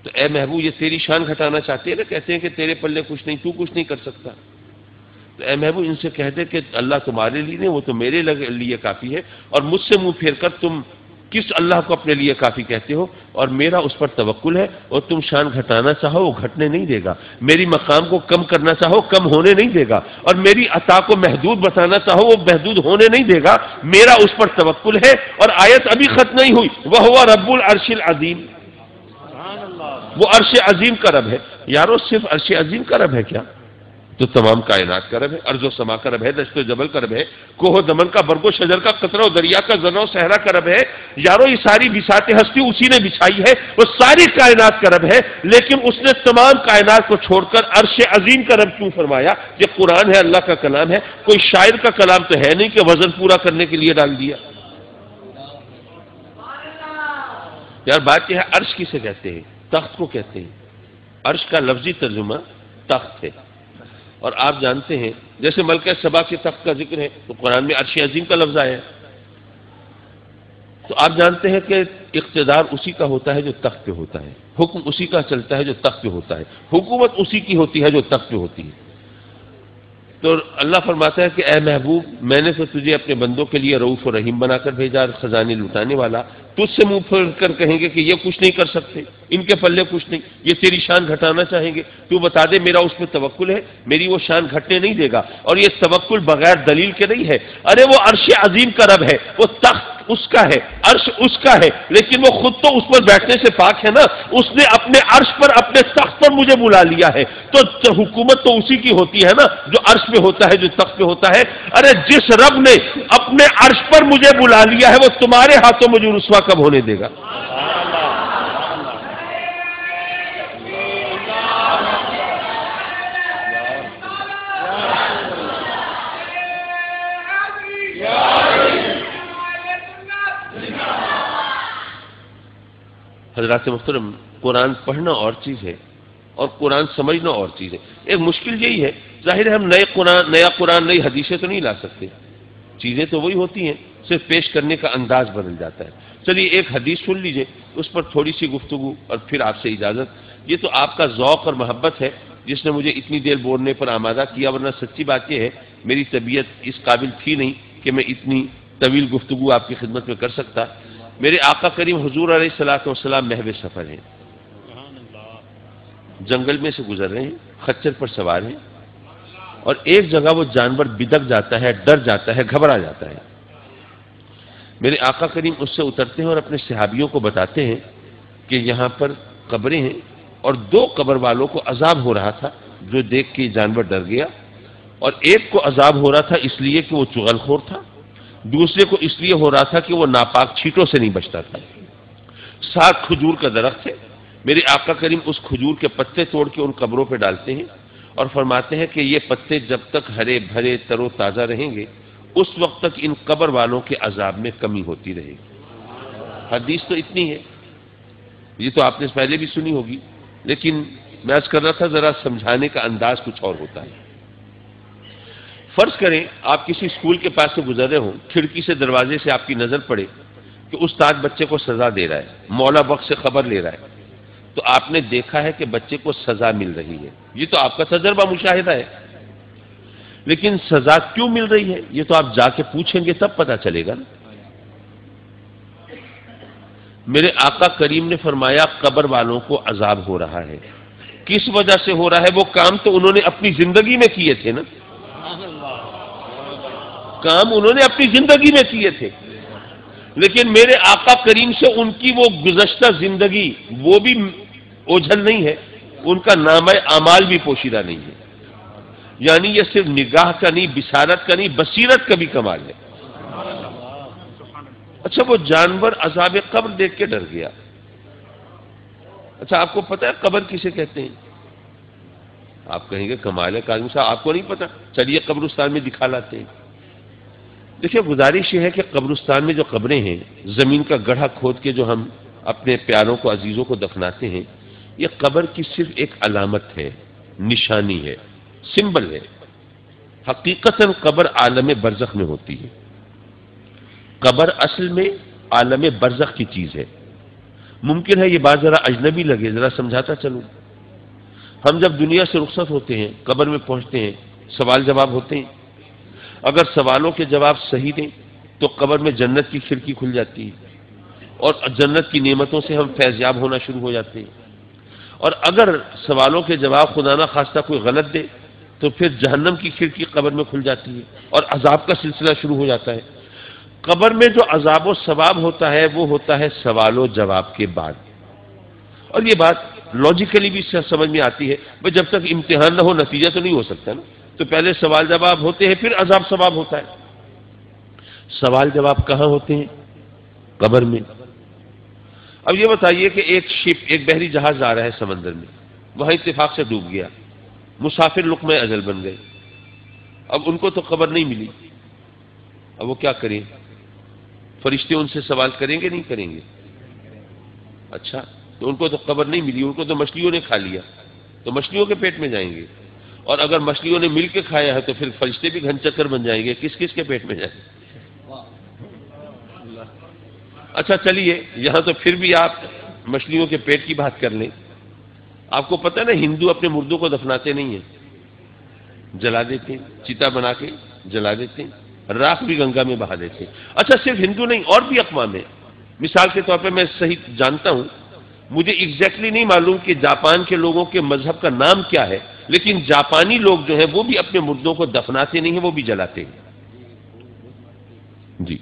تو اے محبوب یہ تیری شان گھٹانا چاہتے ہیں نا، کہتے ہیں کہ تیرے پلے کچھ نہیں، تو کچھ نہیں کر سکتا۔ تو اے محبوب ان سے کہہ دے کہ اللہ تمہارے لیے نہیں، وہ تو میرے لیے کافی ہے، اور مجھ سے منہ پھیر کر تم کس اللہ کو اپنے لیے کافی کہتے ہو، اور میرا اس پر توکل ہے، اور تم شان گھٹانا چاہو وہ گھٹنے نہیں دے گا، میری مقام کو کم کرنا چاہو کم ہونے نہیں دے گا، اور میری عطا کو محدود بتانا چاہو وہ محدود ہونے نہیں دے گا، میرا اس پر توکل ہے۔ اور آیت ابھی ختم نہیں ہوئی، وَهُوَ رَبُّ الْعَرْشِ الْعَظِيمِ، وہ عرش عظیم کا رب ہے۔ یارو صرف عرش عظیم کا رب ہے کیا؟ تو تمام کائنات کا رب ہے، ارض و سما کا رب ہے، دشت و جبل کا رب ہے، کوہ و دمن کا، برگ و شجر کا، قطرہ و دریا کا، ذرہ و صحرا کا رب ہے۔ یارو یہ ساری بساط ہستی اسی نے بچھائی ہے، وہ ساری کائنات کا رب ہے، لیکن اس نے تمام کائنات کو چھوڑ کر عرش عظیم کا رب کیوں فرمایا؟ یہ قرآن ہے، اللہ کا کلام ہے، کوئی شاعر کا کلام تو ہے نہیں کہ وزن پورا کرنے کے لیے ڈال دیا۔ یار بات یہ ہے، عرش کسے کہتے ہیں؟ تخت کو کہتے ہیں۔ عرش کا لفظی ترجمہ تخت ہے، اور آپ جانتے ہیں جیسے ملکہ سبا کے تخت کا ذکر ہے تو قرآن میں عرش عظیم کا لفظ آیا ہے، تو آپ جانتے ہیں کہ اقتدار اسی کا ہوتا ہے جو تخت پہ ہوتا ہے، حکم اسی کا چلتا ہے جو تخت پہ ہوتا ہے، حکومت اسی کی ہوتی ہے جو تخت پہ ہوتی ہے۔ تو اللہ فرماتا ہے کہ اے محبوب، میں نے تو تجھے اپنے بندوں کے لیے رؤوف و رحیم بنا کر بھیجا، خزانے لٹانے والا۔ تجھ سے منہ پھیر کر کہیں گے کہ یہ کچھ نہیں کر سکتے، ان کے پلے کچھ نہیں، یہ تیری شان گھٹانا چاہیں گے، تو بتا دے میرا اس میں توکل ہے، میری وہ شان گھٹنے نہیں دے گا، اور یہ توکل بغیر دلیل کے نہیں ہے۔ ارے وہ عرش عظیم کا رب ہے، وہ تخت اس کا ہے، عرش اس کا ہے، لیکن وہ خود تو اس پر بیٹھنے سے پاک ہے نا، اس نے اپنے عرش پر، اپنے تخت پر مجھے بلا لیا ہے، تو حکومت تو اسی کی ہوتی ہے نا جو عرش پہ ہوتا ہے، جو تخت پہ ہوتا ہے۔ ارے جس رب نے اپنے عرش پر مجھے بلا لیا ہے، وہ تمہارے ہاتھوں مجھے رسوا کب ہونے دے گا؟ حضرات محترم، قرآن پڑھنا اور چیز ہے اور قرآن سمجھنا اور چیز ہے۔ ایک مشکل یہی ہے، ظاہر ہے ہم نیا قرآن نئی حدیثیں تو نہیں لا سکتے، چیزیں تو وہی ہوتی ہیں، صرف پیش کرنے کا انداز بدل جاتا ہے۔ چلیے ایک حدیث سن لیجئے، اس پر تھوڑی سی گفتگو اور پھر آپ سے اجازت۔ یہ تو آپ کا ذوق اور محبت ہے جس نے مجھے اتنی دیر بولنے پر آمادہ کیا، ورنہ سچی بات یہ ہے میری طبیعت اس قابل تھی نہیں کہ میں اتنی طویل گفتگو آپ کی خدمت میں کر سکتا۔ میرے آقا کریم حضور علیہ الصلوۃ والسلام محو سفر ہیں، جنگل میں سے گزر رہے ہیں، خچر پر سوار ہیں، اور ایک جگہ وہ جانور بدک جاتا ہے، ڈر جاتا ہے، گھبرا جاتا ہے۔ میرے آقا کریم اس سے اترتے ہیں اور اپنے صحابیوں کو بتاتے ہیں کہ یہاں پر قبریں ہیں، اور دو قبر والوں کو عذاب ہو رہا تھا جو دیکھ کے جانور ڈر گیا، اور ایک کو عذاب ہو رہا تھا اس لیے کہ وہ چغل خور تھا، دوسرے کو اس لیے ہو رہا تھا کہ وہ ناپاک چھینٹوں سے نہیں بچتا تھا۔ ساتھ کھجور کا درخت ہے، میرے آقا کریم اس کھجور کے پتے توڑ کے ان قبروں پہ ڈالتے ہیں اور فرماتے ہیں کہ یہ پتے جب تک ہرے بھرے تر و تازہ رہیں گے اس وقت تک ان قبر والوں کے عذاب میں کمی ہوتی رہے گی۔ حدیث تو اتنی ہے، یہ تو آپ نے پہلے بھی سنی ہوگی، لیکن میں عرض کر رہا تھا ذرا سمجھانے کا انداز کچھ اور ہوتا ہے۔ فرض کریں آپ کسی اسکول کے پاس سے گزر رہے ہوں، کھڑکی سے دروازے سے آپ کی نظر پڑے کہ استاد بچے کو سزا دے رہا ہے، مولا وقت سے خبر لے رہا ہے، تو آپ نے دیکھا ہے کہ بچے کو سزا مل رہی ہے، یہ تو آپ کا تجربہ مشاہدہ ہے، لیکن سزا کیوں مل رہی ہے یہ تو آپ جا کے پوچھیں گے تب پتہ چلے گا نا۔ میرے آقا کریم نے فرمایا قبر والوں کو عذاب ہو رہا ہے، کس وجہ سے ہو رہا ہے؟ وہ کام تو انہوں نے اپنی زندگی میں کیے تھے نا، کام انہوں نے اپنی زندگی میں کیے تھے، لیکن میرے آقا کریم سے ان کی وہ گزشتہ زندگی وہ بھی اوجھل نہیں ہے، ان کا نامہ اعمال بھی پوشیدہ نہیں ہے، یعنی یہ صرف نگاہ کا نہیں، بصارت کا نہیں، بصیرت کا بھی کمال ہے۔ اچھا وہ جانور عذاب قبر دیکھ کے ڈر گیا، اچھا آپ کو پتہ ہے قبر کسے کہتے ہیں؟ آپ کہیں گے کمال ہے کاظم صاحب آپ کو نہیں پتا، چلیے قبرستان میں دکھا لاتے ہیں۔ دیکھیے گزارش یہ ہے کہ قبرستان میں جو قبریں ہیں، زمین کا گڑھا کھود کے جو ہم اپنے پیاروں کو، عزیزوں کو دفناتے ہیں، یہ قبر کی صرف ایک علامت ہے، نشانی ہے، سمبل ہے۔ حقیقتاً قبر عالم برزخ میں ہوتی ہے، قبر اصل میں عالم برزخ کی چیز ہے۔ ممکن ہے یہ بات ذرا اجنبی لگے، ذرا سمجھاتا چلوں۔ ہم جب دنیا سے رخصت ہوتے ہیں، قبر میں پہنچتے ہیں، سوال جواب ہوتے ہیں، اگر سوالوں کے جواب صحیح دیں تو قبر میں جنت کی کھڑکی کھل جاتی ہے اور جنت کی نعمتوں سے ہم فیضیاب ہونا شروع ہو جاتے ہیں، اور اگر سوالوں کے جواب خدا نہ خواستہ کوئی غلط دے تو پھر جہنم کی کھڑکی قبر میں کھل جاتی ہے اور عذاب کا سلسلہ شروع ہو جاتا ہے۔ قبر میں جو عذاب و ثواب ہوتا ہے وہ ہوتا ہے سوال و جواب کے بعد، اور یہ بات لوجیکلی بھی سمجھ میں آتی ہے، بھئی جب تک امتحان نہ ہو نتیجہ تو نہیں ہو سکتا نا، تو پہلے سوال جواب ہوتے ہیں پھر عذاب ثواب ہوتا ہے۔ سوال جواب کہاں ہوتے ہیں؟ قبر میں۔ اب یہ بتائیے کہ ایک بحری جہاز آ رہا ہے سمندر میں، وہاں اتفاق سے ڈوب گیا، مسافر لقمہ اجل بن گئے، اب ان کو تو قبر نہیں ملی، اب وہ کیا کریں؟ فرشتے ان سے سوال کریں گے نہیں کریں گے؟ اچھا، تو ان کو تو قبر نہیں ملی، ان کو تو مچھلیوں نے کھا لیا، تو مچھلیوں کے پیٹ میں جائیں گے، اور اگر مچھلیوں نے مل کے کھایا ہے تو پھر فرشتے بھی گھن چکر بن جائیں گے، کس کس کے پیٹ میں جائیں گے؟ اچھا چلیے، یہاں تو پھر بھی آپ مچھلیوں کے پیٹ کی بات کر لیں۔ آپ کو پتہ ہے نا، ہندو اپنے مردوں کو دفناتے نہیں ہیں، جلا دیتے ہیں، چتا بنا کے جلا دیتے ہیں، راکھ بھی گنگا میں بہا دیتے ہیں۔ اچھا صرف ہندو نہیں، اور بھی اقوام ہیں، مثال کے طور پہ میں صحیح جانتا ہوں، مجھے ایگزیکٹلی نہیں معلوم کہ جاپان کے لوگوں کے مذہب کا نام کیا ہے، لیکن جاپانی لوگ جو ہیں وہ بھی اپنے مردوں کو دفناتے نہیں ہیں، وہ بھی جلاتے ہیں۔ جی،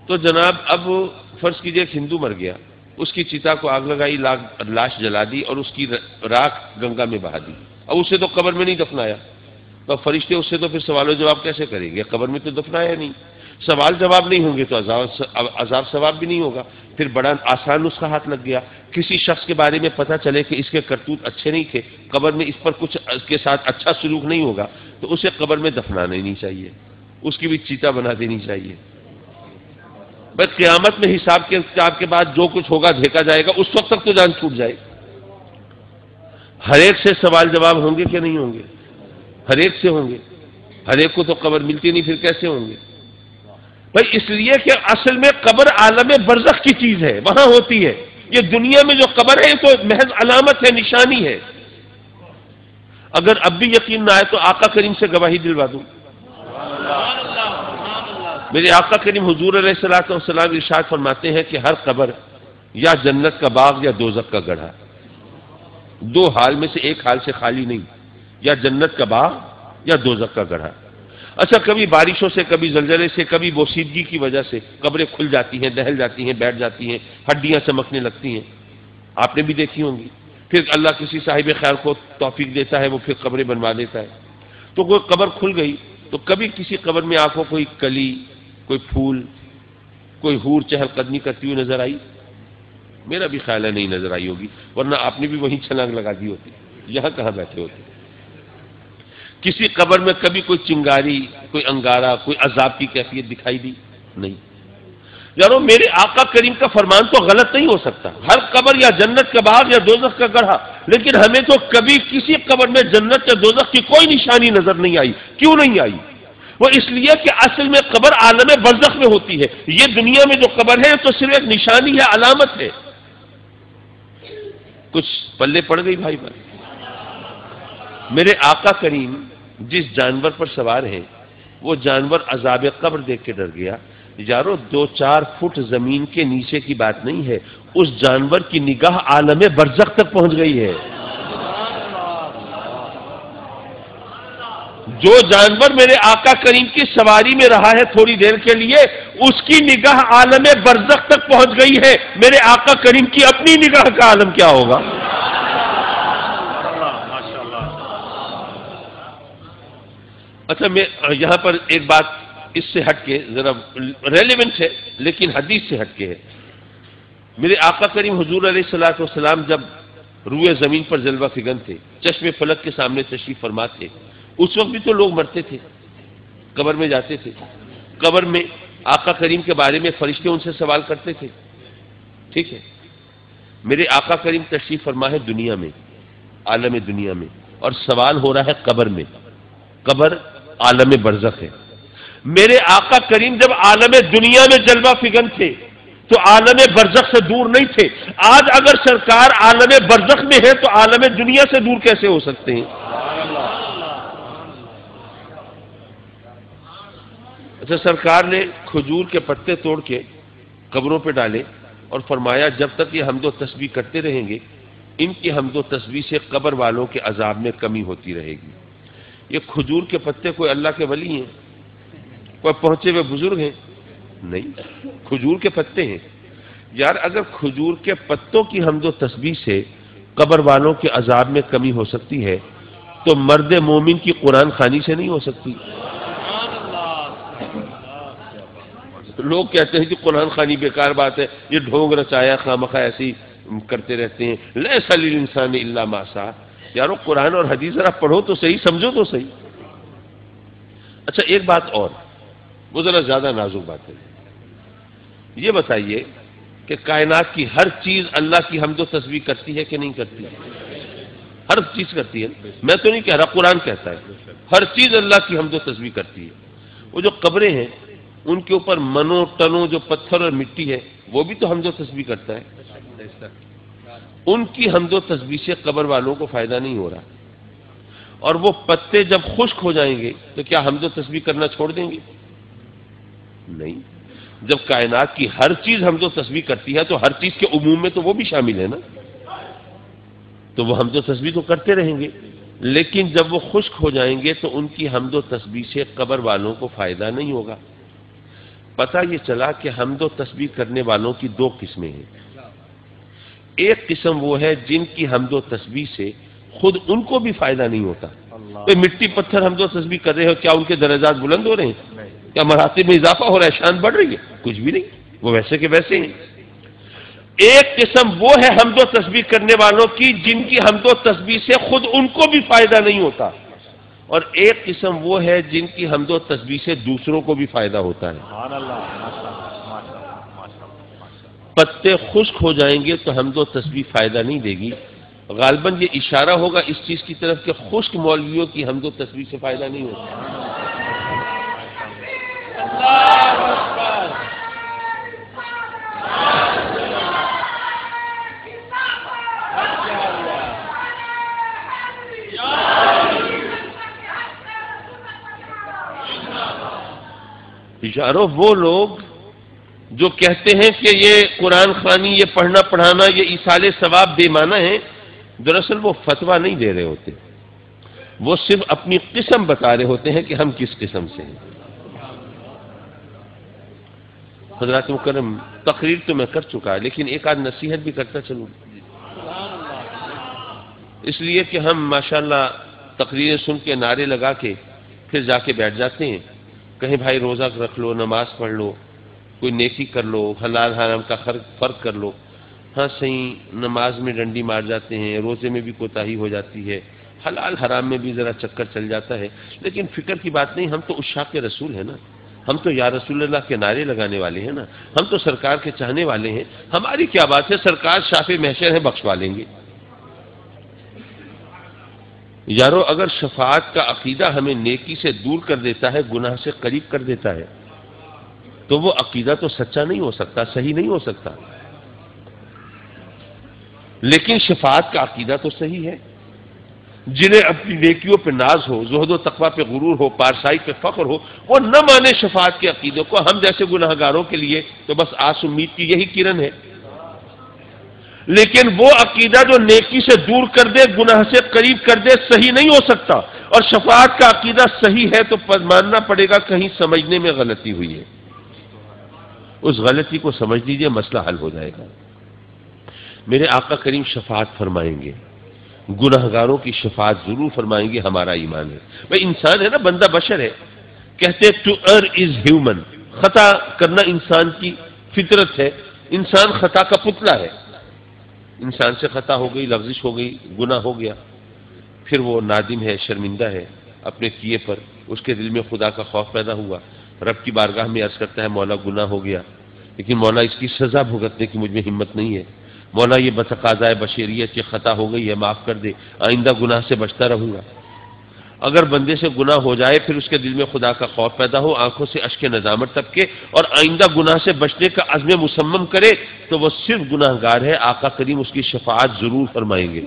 تو جناب اب فرض کیجئے ایک ہندو مر گیا، اس کی چتا کو آگ لگائی، لاش جلا دی اور اس کی راکھ گنگا میں بہا دی، اب اسے تو قبر میں نہیں دفنایا، تو فرشتے اس سے تو پھر سوال و جواب کیسے کریں گے؟ قبر میں تو دفنایا نہیں، سوال جواب نہیں ہوں گے تو عذاب ثواب بھی نہیں ہوگا۔ پھر بڑا آسان نسخہ ہاتھ لگ گیا، کسی شخص کے بارے میں پتہ چلے کہ اس کے کرتوت اچھے نہیں تھے، قبر میں اس پر کچھ اس کے ساتھ اچھا سلوک نہیں ہوگا، تو اسے قبر میں دفنانا ہی نہیں چاہیے، اس کی بھی چیتا بنا دینی چاہیے۔ بس قیامت میں حساب کے بعد جو کچھ ہوگا دیکھا جائے گا، اس وقت تک تو جان چھوٹ جائے۔ ہر ایک سے سوال جواب ہوں گے کہ نہیں ہوں گے؟ ہر ایک سے ہوں گے، ہر ایک کو تو قبر ملتی نہیں، پھر کیسے ہوں گے؟ بھائی اس لیے کہ اصل میں قبر عالم برزخ کی چیز ہے، وہاں ہوتی ہے، یہ دنیا میں جو قبر ہے یہ تو محض علامت ہے، نشانی ہے۔ اگر اب بھی یقین نہ آئے تو آقا کریم سے گواہی دلوا دوں۔ میرے آقا کریم حضور علیہ الصلوۃ والسلام ارشاد فرماتے ہیں کہ ہر قبر یا جنت کا باغ یا دوزخ کا گڑھا، دو حال میں سے ایک حال سے خالی نہیں، یا جنت کا باغ یا دوزخ کا گڑھا۔ اچھا، کبھی بارشوں سے، کبھی زلزلے سے، کبھی بوسیدگی کی وجہ سے قبریں کھل جاتی ہیں، دہل جاتی ہیں، بیٹھ جاتی ہیں، ہڈیاں چمکنے لگتی ہیں، آپ نے بھی دیکھی ہوں گی۔ پھر اللہ کسی صاحب خیر کو توفیق دیتا ہے، وہ پھر قبریں بنوا دیتا ہے۔ تو کوئی قبر کھل گئی تو کبھی کسی قبر میں آپ کو کوئی کلی، کوئی پھول، کوئی حور چہل قدمی کرتی ہوئی نظر آئی؟ میرا بھی خیال ہے نہیں نظر آئی ہوگی، ورنہ آپ نے بھی وہیں چھلانگ لگا دی ہوتی، یہاں کہاں بیٹھے ہوتے۔ کسی قبر میں کبھی کوئی چنگاری، کوئی انگارہ، کوئی عذاب کی کیفیت دکھائی دی؟ نہیں۔ یارو میرے آقا کریم کا فرمان تو غلط نہیں ہو سکتا، ہر قبر یا جنت کا باغ یا دوزخ کا گڑھا، لیکن ہمیں تو کبھی کسی قبر میں جنت یا دوزخ کی کوئی نشانی نظر نہیں آئی۔ کیوں نہیں آئی؟ وہ اس لیے کہ اصل میں قبر عالم برزخ میں ہوتی ہے، یہ دنیا میں جو قبر ہے تو صرف ایک نشانی ہے، علامت ہے۔ کچھ پلے پڑ گئی بھائی بھائی؟ میرے آقا کریم جس جانور پر سوار ہیں وہ جانور عذاب قبر دیکھ کے ڈر گیا۔ یارو 2-4 فٹ زمین کے نیچے کی بات نہیں ہے، اس جانور کی نگاہ عالم برزخ تک پہنچ گئی ہے۔ جو جانور میرے آقا کریم کی سواری میں رہا ہے تھوڑی دیر کے لیے، اس کی نگاہ عالم برزخ تک پہنچ گئی ہے، میرے آقا کریم کی اپنی نگاہ کا عالم کیا ہوگا؟ اچھا، میں یہاں پر ایک بات اس سے ہٹ کے ذرا ریلیونٹ ہے لیکن حدیث سے ہٹ کے ہے۔ میرے آقا کریم حضور علیہ الصلوۃ والسلام جب روئے زمین پر جلوہ فگن تھے، چشم فلک کے سامنے تشریف فرما تھے، اس وقت بھی تو لوگ مرتے تھے، قبر میں جاتے تھے، قبر میں آقا کریم کے بارے میں فرشتے ان سے سوال کرتے تھے، ٹھیک ہے؟ میرے آقا کریم تشریف فرما ہے دنیا میں، عالم دنیا میں، اور سوال ہو رہا ہے قبر میں۔ قبر عالم برزخ ہے۔ میرے آقا کریم جب عالم دنیا میں جلوہ فگن تھے تو عالم برزخ سے دور نہیں تھے۔ آج اگر سرکار عالم برزخ میں ہے تو عالم دنیا سے دور کیسے ہو سکتے ہیں؟ اچھا، سرکار نے کھجور کے پتے توڑ کے قبروں پہ ڈالے اور فرمایا جب تک یہ حمد و تسبیح کرتے رہیں گے، ان کی حمد و تسبیح سے قبر والوں کے عذاب میں کمی ہوتی رہے گی۔ یہ کھجور کے پتے کوئی اللہ کے ولی ہیں، کوئی پہنچے ہوئے بزرگ ہیں؟ نہیں، کھجور کے پتے ہیں۔ یار اگر کھجور کے پتوں کی حمد و تسبیح سے قبر والوں کے عذاب میں کمی ہو سکتی ہے تو مرد مومن کی قرآن خوانی سے نہیں ہو سکتی۔ لوگ کہتے ہیں کہ قرآن خوانی بیکار بات ہے، یہ ڈھونگ رچایا خامخواہ ایسی کرتے رہتے ہیں، لیس للانسان الا ما سعی۔ یارو قرآن اور حدیث ذرا پڑھو تو صحیح، سمجھو تو صحیح۔ اچھا ایک بات اور، وہ ذرا زیادہ نازک بات ہے، یہ بتائیے کہ کائنات کی ہر چیز اللہ کی حمد و تسبیح کرتی ہے کہ نہیں کرتی؟ ہر چیز کرتی ہے، میں تو نہیں کہہ رہا، قرآن کہتا ہے ہر چیز اللہ کی حمد و تسبیح کرتی ہے۔ وہ جو قبریں ہیں ان کے اوپر منوں ٹنوں جو پتھر اور مٹی ہے وہ بھی تو حمد و تسبیح کرتا ہے۔ ان کی حمد و تسبیح سے قبر والوں کو فائدہ نہیں ہو رہا، اور وہ پتے جب خشک ہو جائیں گے تو کیا حمد و تسبیح کرنا چھوڑ دیں گے؟ نہیں، جب کائنات کی ہر چیز حمد و تسبیح کرتی ہے تو ہر چیز کے عموم میں تو وہ بھی شامل ہے نا، تو وہ حمد و تسبیح تو کرتے رہیں گے، لیکن جب وہ خشک ہو جائیں گے تو ان کی حمد و تسبیح سے قبر والوں کو فائدہ نہیں ہوگا۔ پتہ یہ چلا کہ حمد و تسبیح کرنے والوں کی دو قسمیں ہیں۔ ایک قسم وہ ہے جن کی حمد و تسبیح سے خود ان کو بھی فائدہ نہیں ہوتا۔ مٹی پتھر حمد و تسبیح کر رہے ہو، کیا ان کے درجات بلند ہو رہے ہیں؟ کیا مراتب میں اضافہ ہو رہا ہے؟ شان بڑھ رہی ہے؟ کچھ بھی نہیں، وہ ویسے کے ویسے ہیں۔ ایک قسم وہ ہے حمد و تسبیح کرنے والوں کی جن کی حمد و تسبیح سے خود ان کو بھی فائدہ نہیں ہوتا، اور ایک قسم وہ ہے جن کی حمد و تسبیح سے دوسروں کو بھی فائدہ ہوتا ہے۔ پتے خشک ہو جائیں گے تو حمد و تسبیح فائدہ نہیں دے گی، غالباً یہ اشارہ ہوگا اس چیز کی طرف کہ خشک مولویوں کی حمد و تسبیح سے فائدہ نہیں ہوتا۔ اشاروں وہ لوگ جو کہتے ہیں کہ یہ قرآن خوانی، یہ پڑھنا پڑھانا، یہ ایصال ثواب بے معنی ہے، دراصل وہ فتویٰ نہیں دے رہے ہوتے، وہ صرف اپنی قسم بتا رہے ہوتے ہیں کہ ہم کس قسم سے ہیں۔ حضرات مکرم، تقریر تو میں کر چکا لیکن ایک آدھ نصیحت بھی کرتا چلوں، اس لیے کہ ہم ماشاءاللہ تقریریں سن کے نعرے لگا کے پھر جا کے بیٹھ جاتے ہیں، کہیں بھائی روزہ رکھ لو، نماز پڑھ لو، کوئی نیکی کر لو، حلال حرام کا فرق کر لو۔ ہاں صحیح، نماز میں ڈنڈی مار جاتے ہیں، روزے میں بھی کوتاہی ہو جاتی ہے، حلال حرام میں بھی ذرا چکر چل جاتا ہے، لیکن فکر کی بات نہیں، ہم تو عشاق رسول ہیں نا، ہم تو یا رسول اللہ کے نعرے لگانے والے ہیں نا، ہم تو سرکار کے چاہنے والے ہیں، ہماری کیا بات ہے، سرکار شافع محشر ہے، بخشوا لیں گے۔ یارو اگر شفاعت کا عقیدہ ہمیں نیکی سے دور کر دیتا ہے، گناہ سے قریب کر دیتا ہے، تو وہ عقیدہ تو سچا نہیں ہو سکتا، صحیح نہیں ہو سکتا، لیکن شفاعت کا عقیدہ تو صحیح ہے۔ جنہیں اپنی نیکیوں پہ ناز ہو، زہد و تقویٰ پہ غرور ہو، پارسائی پہ فخر ہو، وہ نہ مانے شفاعت کے عقیدے کو۔ ہم جیسے گناہگاروں کے لیے تو بس آس امید کی یہی کرن ہے، لیکن وہ عقیدہ جو نیکی سے دور کر دے، گناہ سے قریب کر دے، صحیح نہیں ہو سکتا۔ اور شفاعت کا عقیدہ صحیح ہے تو ماننا پڑے گا کہیں سمجھنے میں غلطی ہوئی ہے، اس غلطی کو سمجھ لیجئے، مسئلہ حل ہو جائے گا۔ میرے آقا کریم شفاعت فرمائیں گے، گناہگاروں کی شفاعت ضرور فرمائیں گے، ہمارا ایمان ہے۔ بھئی انسان ہے نا، بندہ بشر ہے، کہتے ٹو ار از ہیومن، خطا کرنا انسان کی فطرت ہے، انسان خطا کا پتلا ہے، انسان سے خطا ہو گئی، لغزش ہو گئی، گناہ ہو گیا، پھر وہ نادم ہے، شرمندہ ہے اپنے کیے پر، اس کے دل میں خدا کا خوف پیدا ہوا، رب کی بارگاہ میں عرض کرتا ہے مولا گناہ ہو گیا، لیکن مولا اس کی سزا بھگتنے کی مجھ میں ہمت نہیں ہے، مولا یہ بتقاضائے بشریت یہ خطا ہو گئی ہے، معاف کر دے، آئندہ گناہ سے بچتا رہوں گا۔ اگر بندے سے گناہ ہو جائے، پھر اس کے دل میں خدا کا خوف پیدا ہو، آنکھوں سے اشک ندامت ٹپکے اور آئندہ گناہ سے بچنے کا عزم مصمم کرے، تو وہ صرف گناہ گار ہے، آقا کریم اس کی شفاعت ضرور فرمائیں گے۔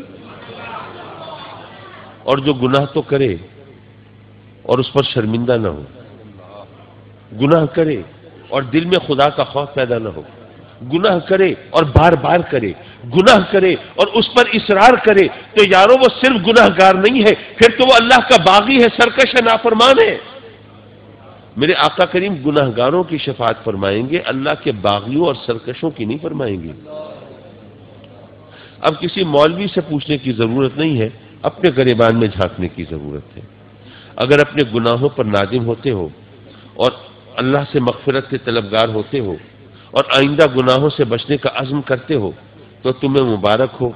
اور جو گناہ تو کرے اور اس پر شرمندہ نہ ہو، گناہ کرے اور دل میں خدا کا خوف پیدا نہ ہو، گناہ کرے اور بار بار کرے، گناہ کرے اور اس پر اصرار کرے، تو یارو وہ صرف گناہ گار نہیں ہے، پھر تو وہ اللہ کا باغی ہے، سرکش ہے، نافرمان ہے۔ میرے آقا کریم گناہ گاروں کی شفاعت فرمائیں گے، اللہ کے باغیوں اور سرکشوں کی نہیں فرمائیں گے۔ اب کسی مولوی سے پوچھنے کی ضرورت نہیں ہے، اپنے گریبان میں جھانکنے کی ضرورت ہے۔ اگر اپنے گناہوں پر نادم ہوتے ہو اور اللہ سے مغفرت کے طلبگار ہوتے ہو اور آئندہ گناہوں سے بچنے کا عزم کرتے ہو تو تمہیں مبارک ہو،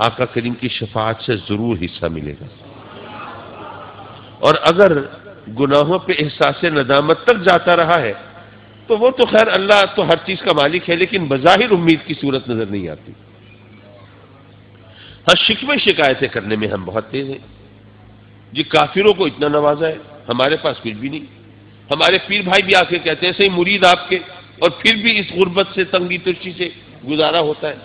آقا کریم کی شفاعت سے ضرور حصہ ملے گا۔ اور اگر گناہوں پہ احساس ندامت تک جاتا رہا ہے تو وہ تو خیر اللہ تو ہر چیز کا مالک ہے، لیکن بظاہر امید کی صورت نظر نہیں آتی۔ ہاں، شکوے شکایتیں کرنے میں ہم بہت تیز ہیں، جی کافروں کو اتنا نوازا ہے، ہمارے پاس کچھ بھی نہیں۔ ہمارے پیر بھائی بھی آ کے کہتے ہیں ایسے ہی مرید آپ کے، اور پھر بھی اس غربت سے تنگی ترشی سے گزارا ہوتا ہے۔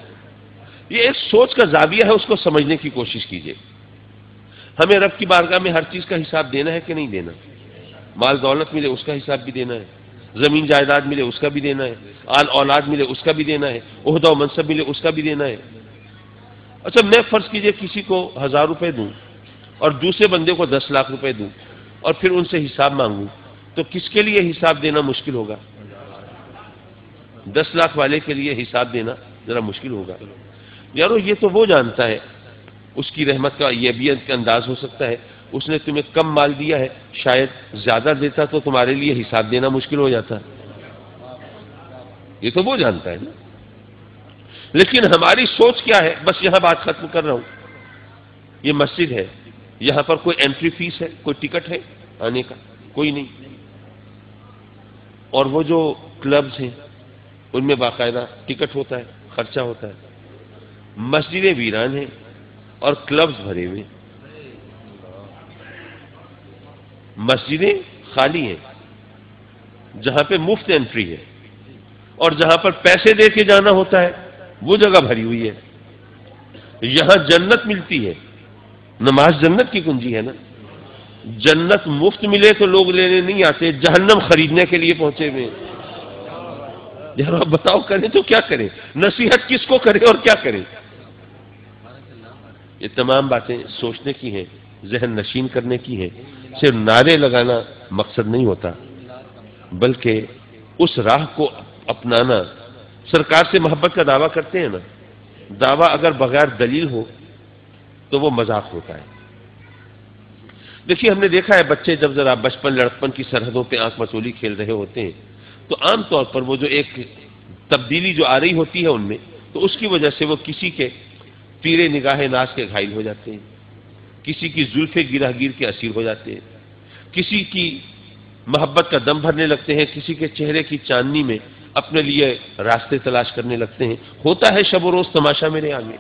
یہ ایک سوچ کا زاویہ ہے، اس کو سمجھنے کی کوشش کیجیے۔ ہمیں رب کی بارگاہ میں ہر چیز کا حساب دینا ہے کہ نہیں دینا؟ مال دولت ملے اس کا حساب بھی دینا ہے، زمین جائیداد ملے اس کا بھی دینا ہے، آل اولاد ملے اس کا بھی دینا ہے، عہدہ و منصب ملے اس کا بھی دینا ہے۔ اچھا، میں فرض کیجئے کسی کو 1000 روپے دوں اور دوسرے بندے کو 10 لاکھ روپے دوں اور پھر ان سے حساب مانگوں، تو کس کے لیے حساب دینا مشکل ہوگا؟ 10 لاکھ والے کے لیے حساب دینا ذرا مشکل ہوگا۔ یارو یہ تو وہ جانتا ہے، اس کی رحمت کا یہ بھی انداز ہو سکتا ہے، اس نے تمہیں کم مال دیا ہے، شاید زیادہ دیتا تو تمہارے لیے حساب دینا مشکل ہو جاتا، یہ تو وہ جانتا ہے نا۔ لیکن ہماری سوچ کیا ہے؟ بس یہاں بات ختم کر رہا ہوں۔ یہ مسجد ہے، یہاں پر کوئی انٹری فیس ہے، کوئی ٹکٹ ہے آنے کا؟ کوئی نہیں۔ اور وہ جو کلبز ہیں ان میں باقاعدہ ٹکٹ ہوتا ہے، خرچہ ہوتا ہے۔ مسجدیں ویران ہیں اور کلبز بھرے ہوئے، مسجدیں خالی ہیں جہاں پہ مفت انٹری ہے، اور جہاں پر پیسے دے کے جانا ہوتا ہے وہ جگہ بھری ہوئی ہے۔ یہاں جنت ملتی ہے، نماز جنت کی کنجی ہے نا۔ جنت مفت ملے تو لوگ لینے نہیں آتے، جہنم خریدنے کے لیے پہنچے ہوئے ہیں۔ یار آپ بتاؤ کریں تو کیا کریں؟ نصیحت کس کو کریں اور کیا کریں؟ یہ تمام باتیں سوچنے کی ہیں، ذہن نشین کرنے کی ہیں۔ صرف نعرے لگانا مقصد نہیں ہوتا، بلکہ اس راہ کو اپنانا۔ سرکار سے محبت کا دعویٰ کرتے ہیں نا، دعویٰ اگر بغیر دلیل ہو تو وہ مذاق ہوتا ہے۔ دیکھیے، ہم نے دیکھا ہے بچے جب ذرا بچپن لڑکپن کی سرحدوں پہ آنکھ مسولی کھیل رہے ہوتے ہیں تو عام طور پر وہ جو ایک تبدیلی جو آ رہی ہوتی ہے ان میں، تو اس کی وجہ سے وہ کسی کے تیرے نگاہ ناز کے گھائل ہو جاتے ہیں، کسی کی زلف گرہ گیر کے اسیر ہو جاتے ہیں، کسی کی محبت کا دم بھرنے لگتے ہیں، کسی کے چہرے کی چاندنی میں اپنے لیے راستے تلاش کرنے لگتے ہیں۔ ہوتا ہے شب و روز تماشا میرے آگے۔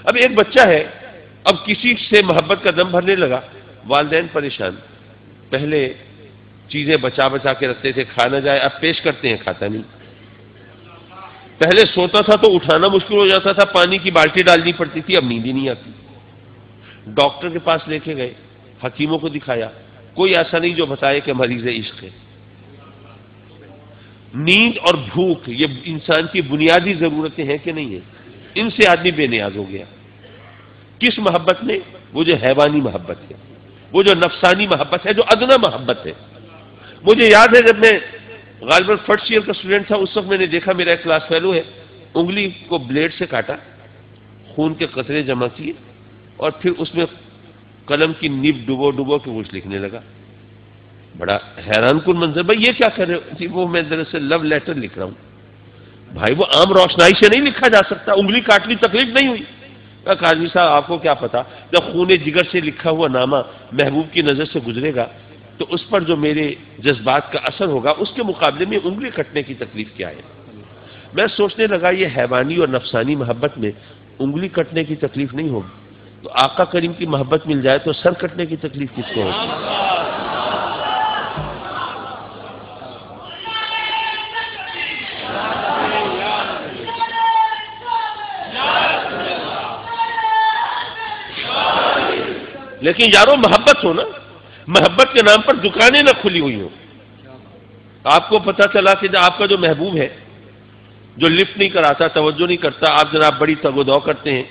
اب ایک بچہ ہے، اب کسی سے محبت کا دم بھرنے لگا، والدین پریشان، پہلے چیزیں بچا بچا کے رکھتے تھے، کھا نہ جائے، اب پیش کرتے ہیں، کھاتا نہیں۔ پہلے سوتا تھا تو اٹھانا مشکل ہو جاتا تھا، پانی کی بالٹی ڈالنی پڑتی تھی، اب نیند ہی نہیں آتی۔ ڈاکٹر کے پاس لے کے گئے، حکیموں کو دکھایا، کوئی ایسا نہیں جو بتائے کہ مریض عشق ہے۔ نیند اور بھوک یہ انسان کی بنیادی ضرورتیں ہیں کہ نہیں ہیں؟ ان سے آدمی بے نیاز ہو گیا۔ کس محبت میں؟ وہ جو حیوانی محبت ہے، وہ جو نفسانی محبت ہے، جو ادنا محبت ہے۔ مجھے یاد ہے جب میں غالباً فرسٹ ایئر کا اسٹوڈنٹ تھا، اس وقت میں نے دیکھا میرا ایک کلاس فیلو ہے، انگلی کو بلیڈ سے کاٹا، خون کے قطرے جمع کیے اور پھر اس میں قلم کی نب ڈبو ڈبو کے کچھ لکھنے لگا۔ بڑا حیران کن منظر، بھائی یہ کیا کر رہے ہو؟ جی وہ میں دراصل لو لیٹر لکھ رہا ہوں۔ بھائی وہ عام روشنائی سے نہیں لکھا جا سکتا، انگلی کاٹنے تکلیف نہیں ہوئی۔ قاضی صاحب آپ کو کیا پتا، جب خون جگر سے لکھا ہوا نامہ محبوب کی نظر سے گزرے گا تو اس پر جو میرے جذبات کا اثر ہوگا اس کے مقابلے میں انگلی کٹنے کی تکلیف کیا ہے؟ میں سوچنے لگا یہ حیوانی اور نفسانی محبت میں انگلی کٹنے کی تکلیف نہیں ہوگی، تو آقا کریم کی محبت مل جائے تو سر کٹنے کی تکلیف کس کو ہوگی؟ لیکن یارو محبت ہو نا، محبت کے نام پر دکانیں نہ کھلی ہوئی ہوں۔ آپ کو پتا چلا کہ آپ کا جو محبوب ہے، جو لفٹ نہیں کراتا، توجہ نہیں کرتا، آپ جناب بڑی تگ و دو کرتے ہیں،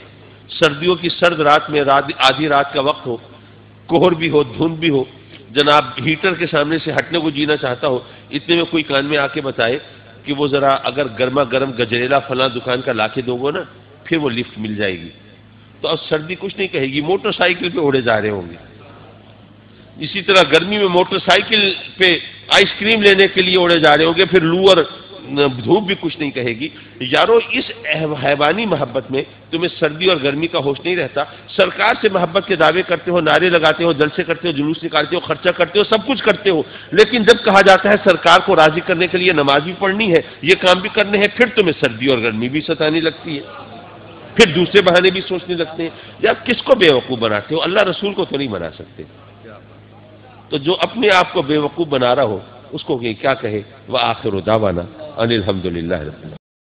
سردیوں کی سرد رات میں آدھی رات کا وقت ہو، کوہر بھی ہو، دھند بھی ہو، جناب ہیٹر کے سامنے سے ہٹنے کو جینا چاہتا ہو، اتنے میں کوئی کان میں آ کے بتائے کہ وہ ذرا اگر گرما گرم گجریلا فلاں دکان کا لا کے دو گے نا پھر وہ لفٹ مل جائے گی، تو اب سردی کچھ نہیں کہے گی، موٹر سائیکل پہ اڑے جا رہے ہوں گے۔ اسی طرح گرمی میں موٹر سائیکل پہ آئس کریم لینے کے لیے اڑے جا رہے ہوں گے، پھر لو اور دھوپ بھی کچھ نہیں کہے گی۔ یارو اس حیوانی محبت میں تمہیں سردی اور گرمی کا ہوش نہیں رہتا۔ سرکار سے محبت کے دعوے کرتے ہو، نعرے لگاتے ہو، جلسے کرتے ہو، جلوس نکالتے ہو، خرچہ کرتے ہو، سب کچھ کرتے ہو، لیکن جب کہا جاتا ہے سرکار کو راضی کرنے کے لیے نماز بھی پڑھنی ہے، یہ کام بھی کرنے ہیں، پھر تمہیں سردی اور گرمی بھی ستانے لگتی ہے، پھر دوسرے بہانے بھی سوچنے لگتے ہیں۔ یا کس کو بے وقوف بناتے ہو؟ اللہ رسول کو تو نہیں بنا سکتے۔ تو جو اپنے آپ کو بے وقوف بنا رہا ہو اس کو کیا کہے؟ وآخر دعوانا ان الحمد للہ رب العالمین۔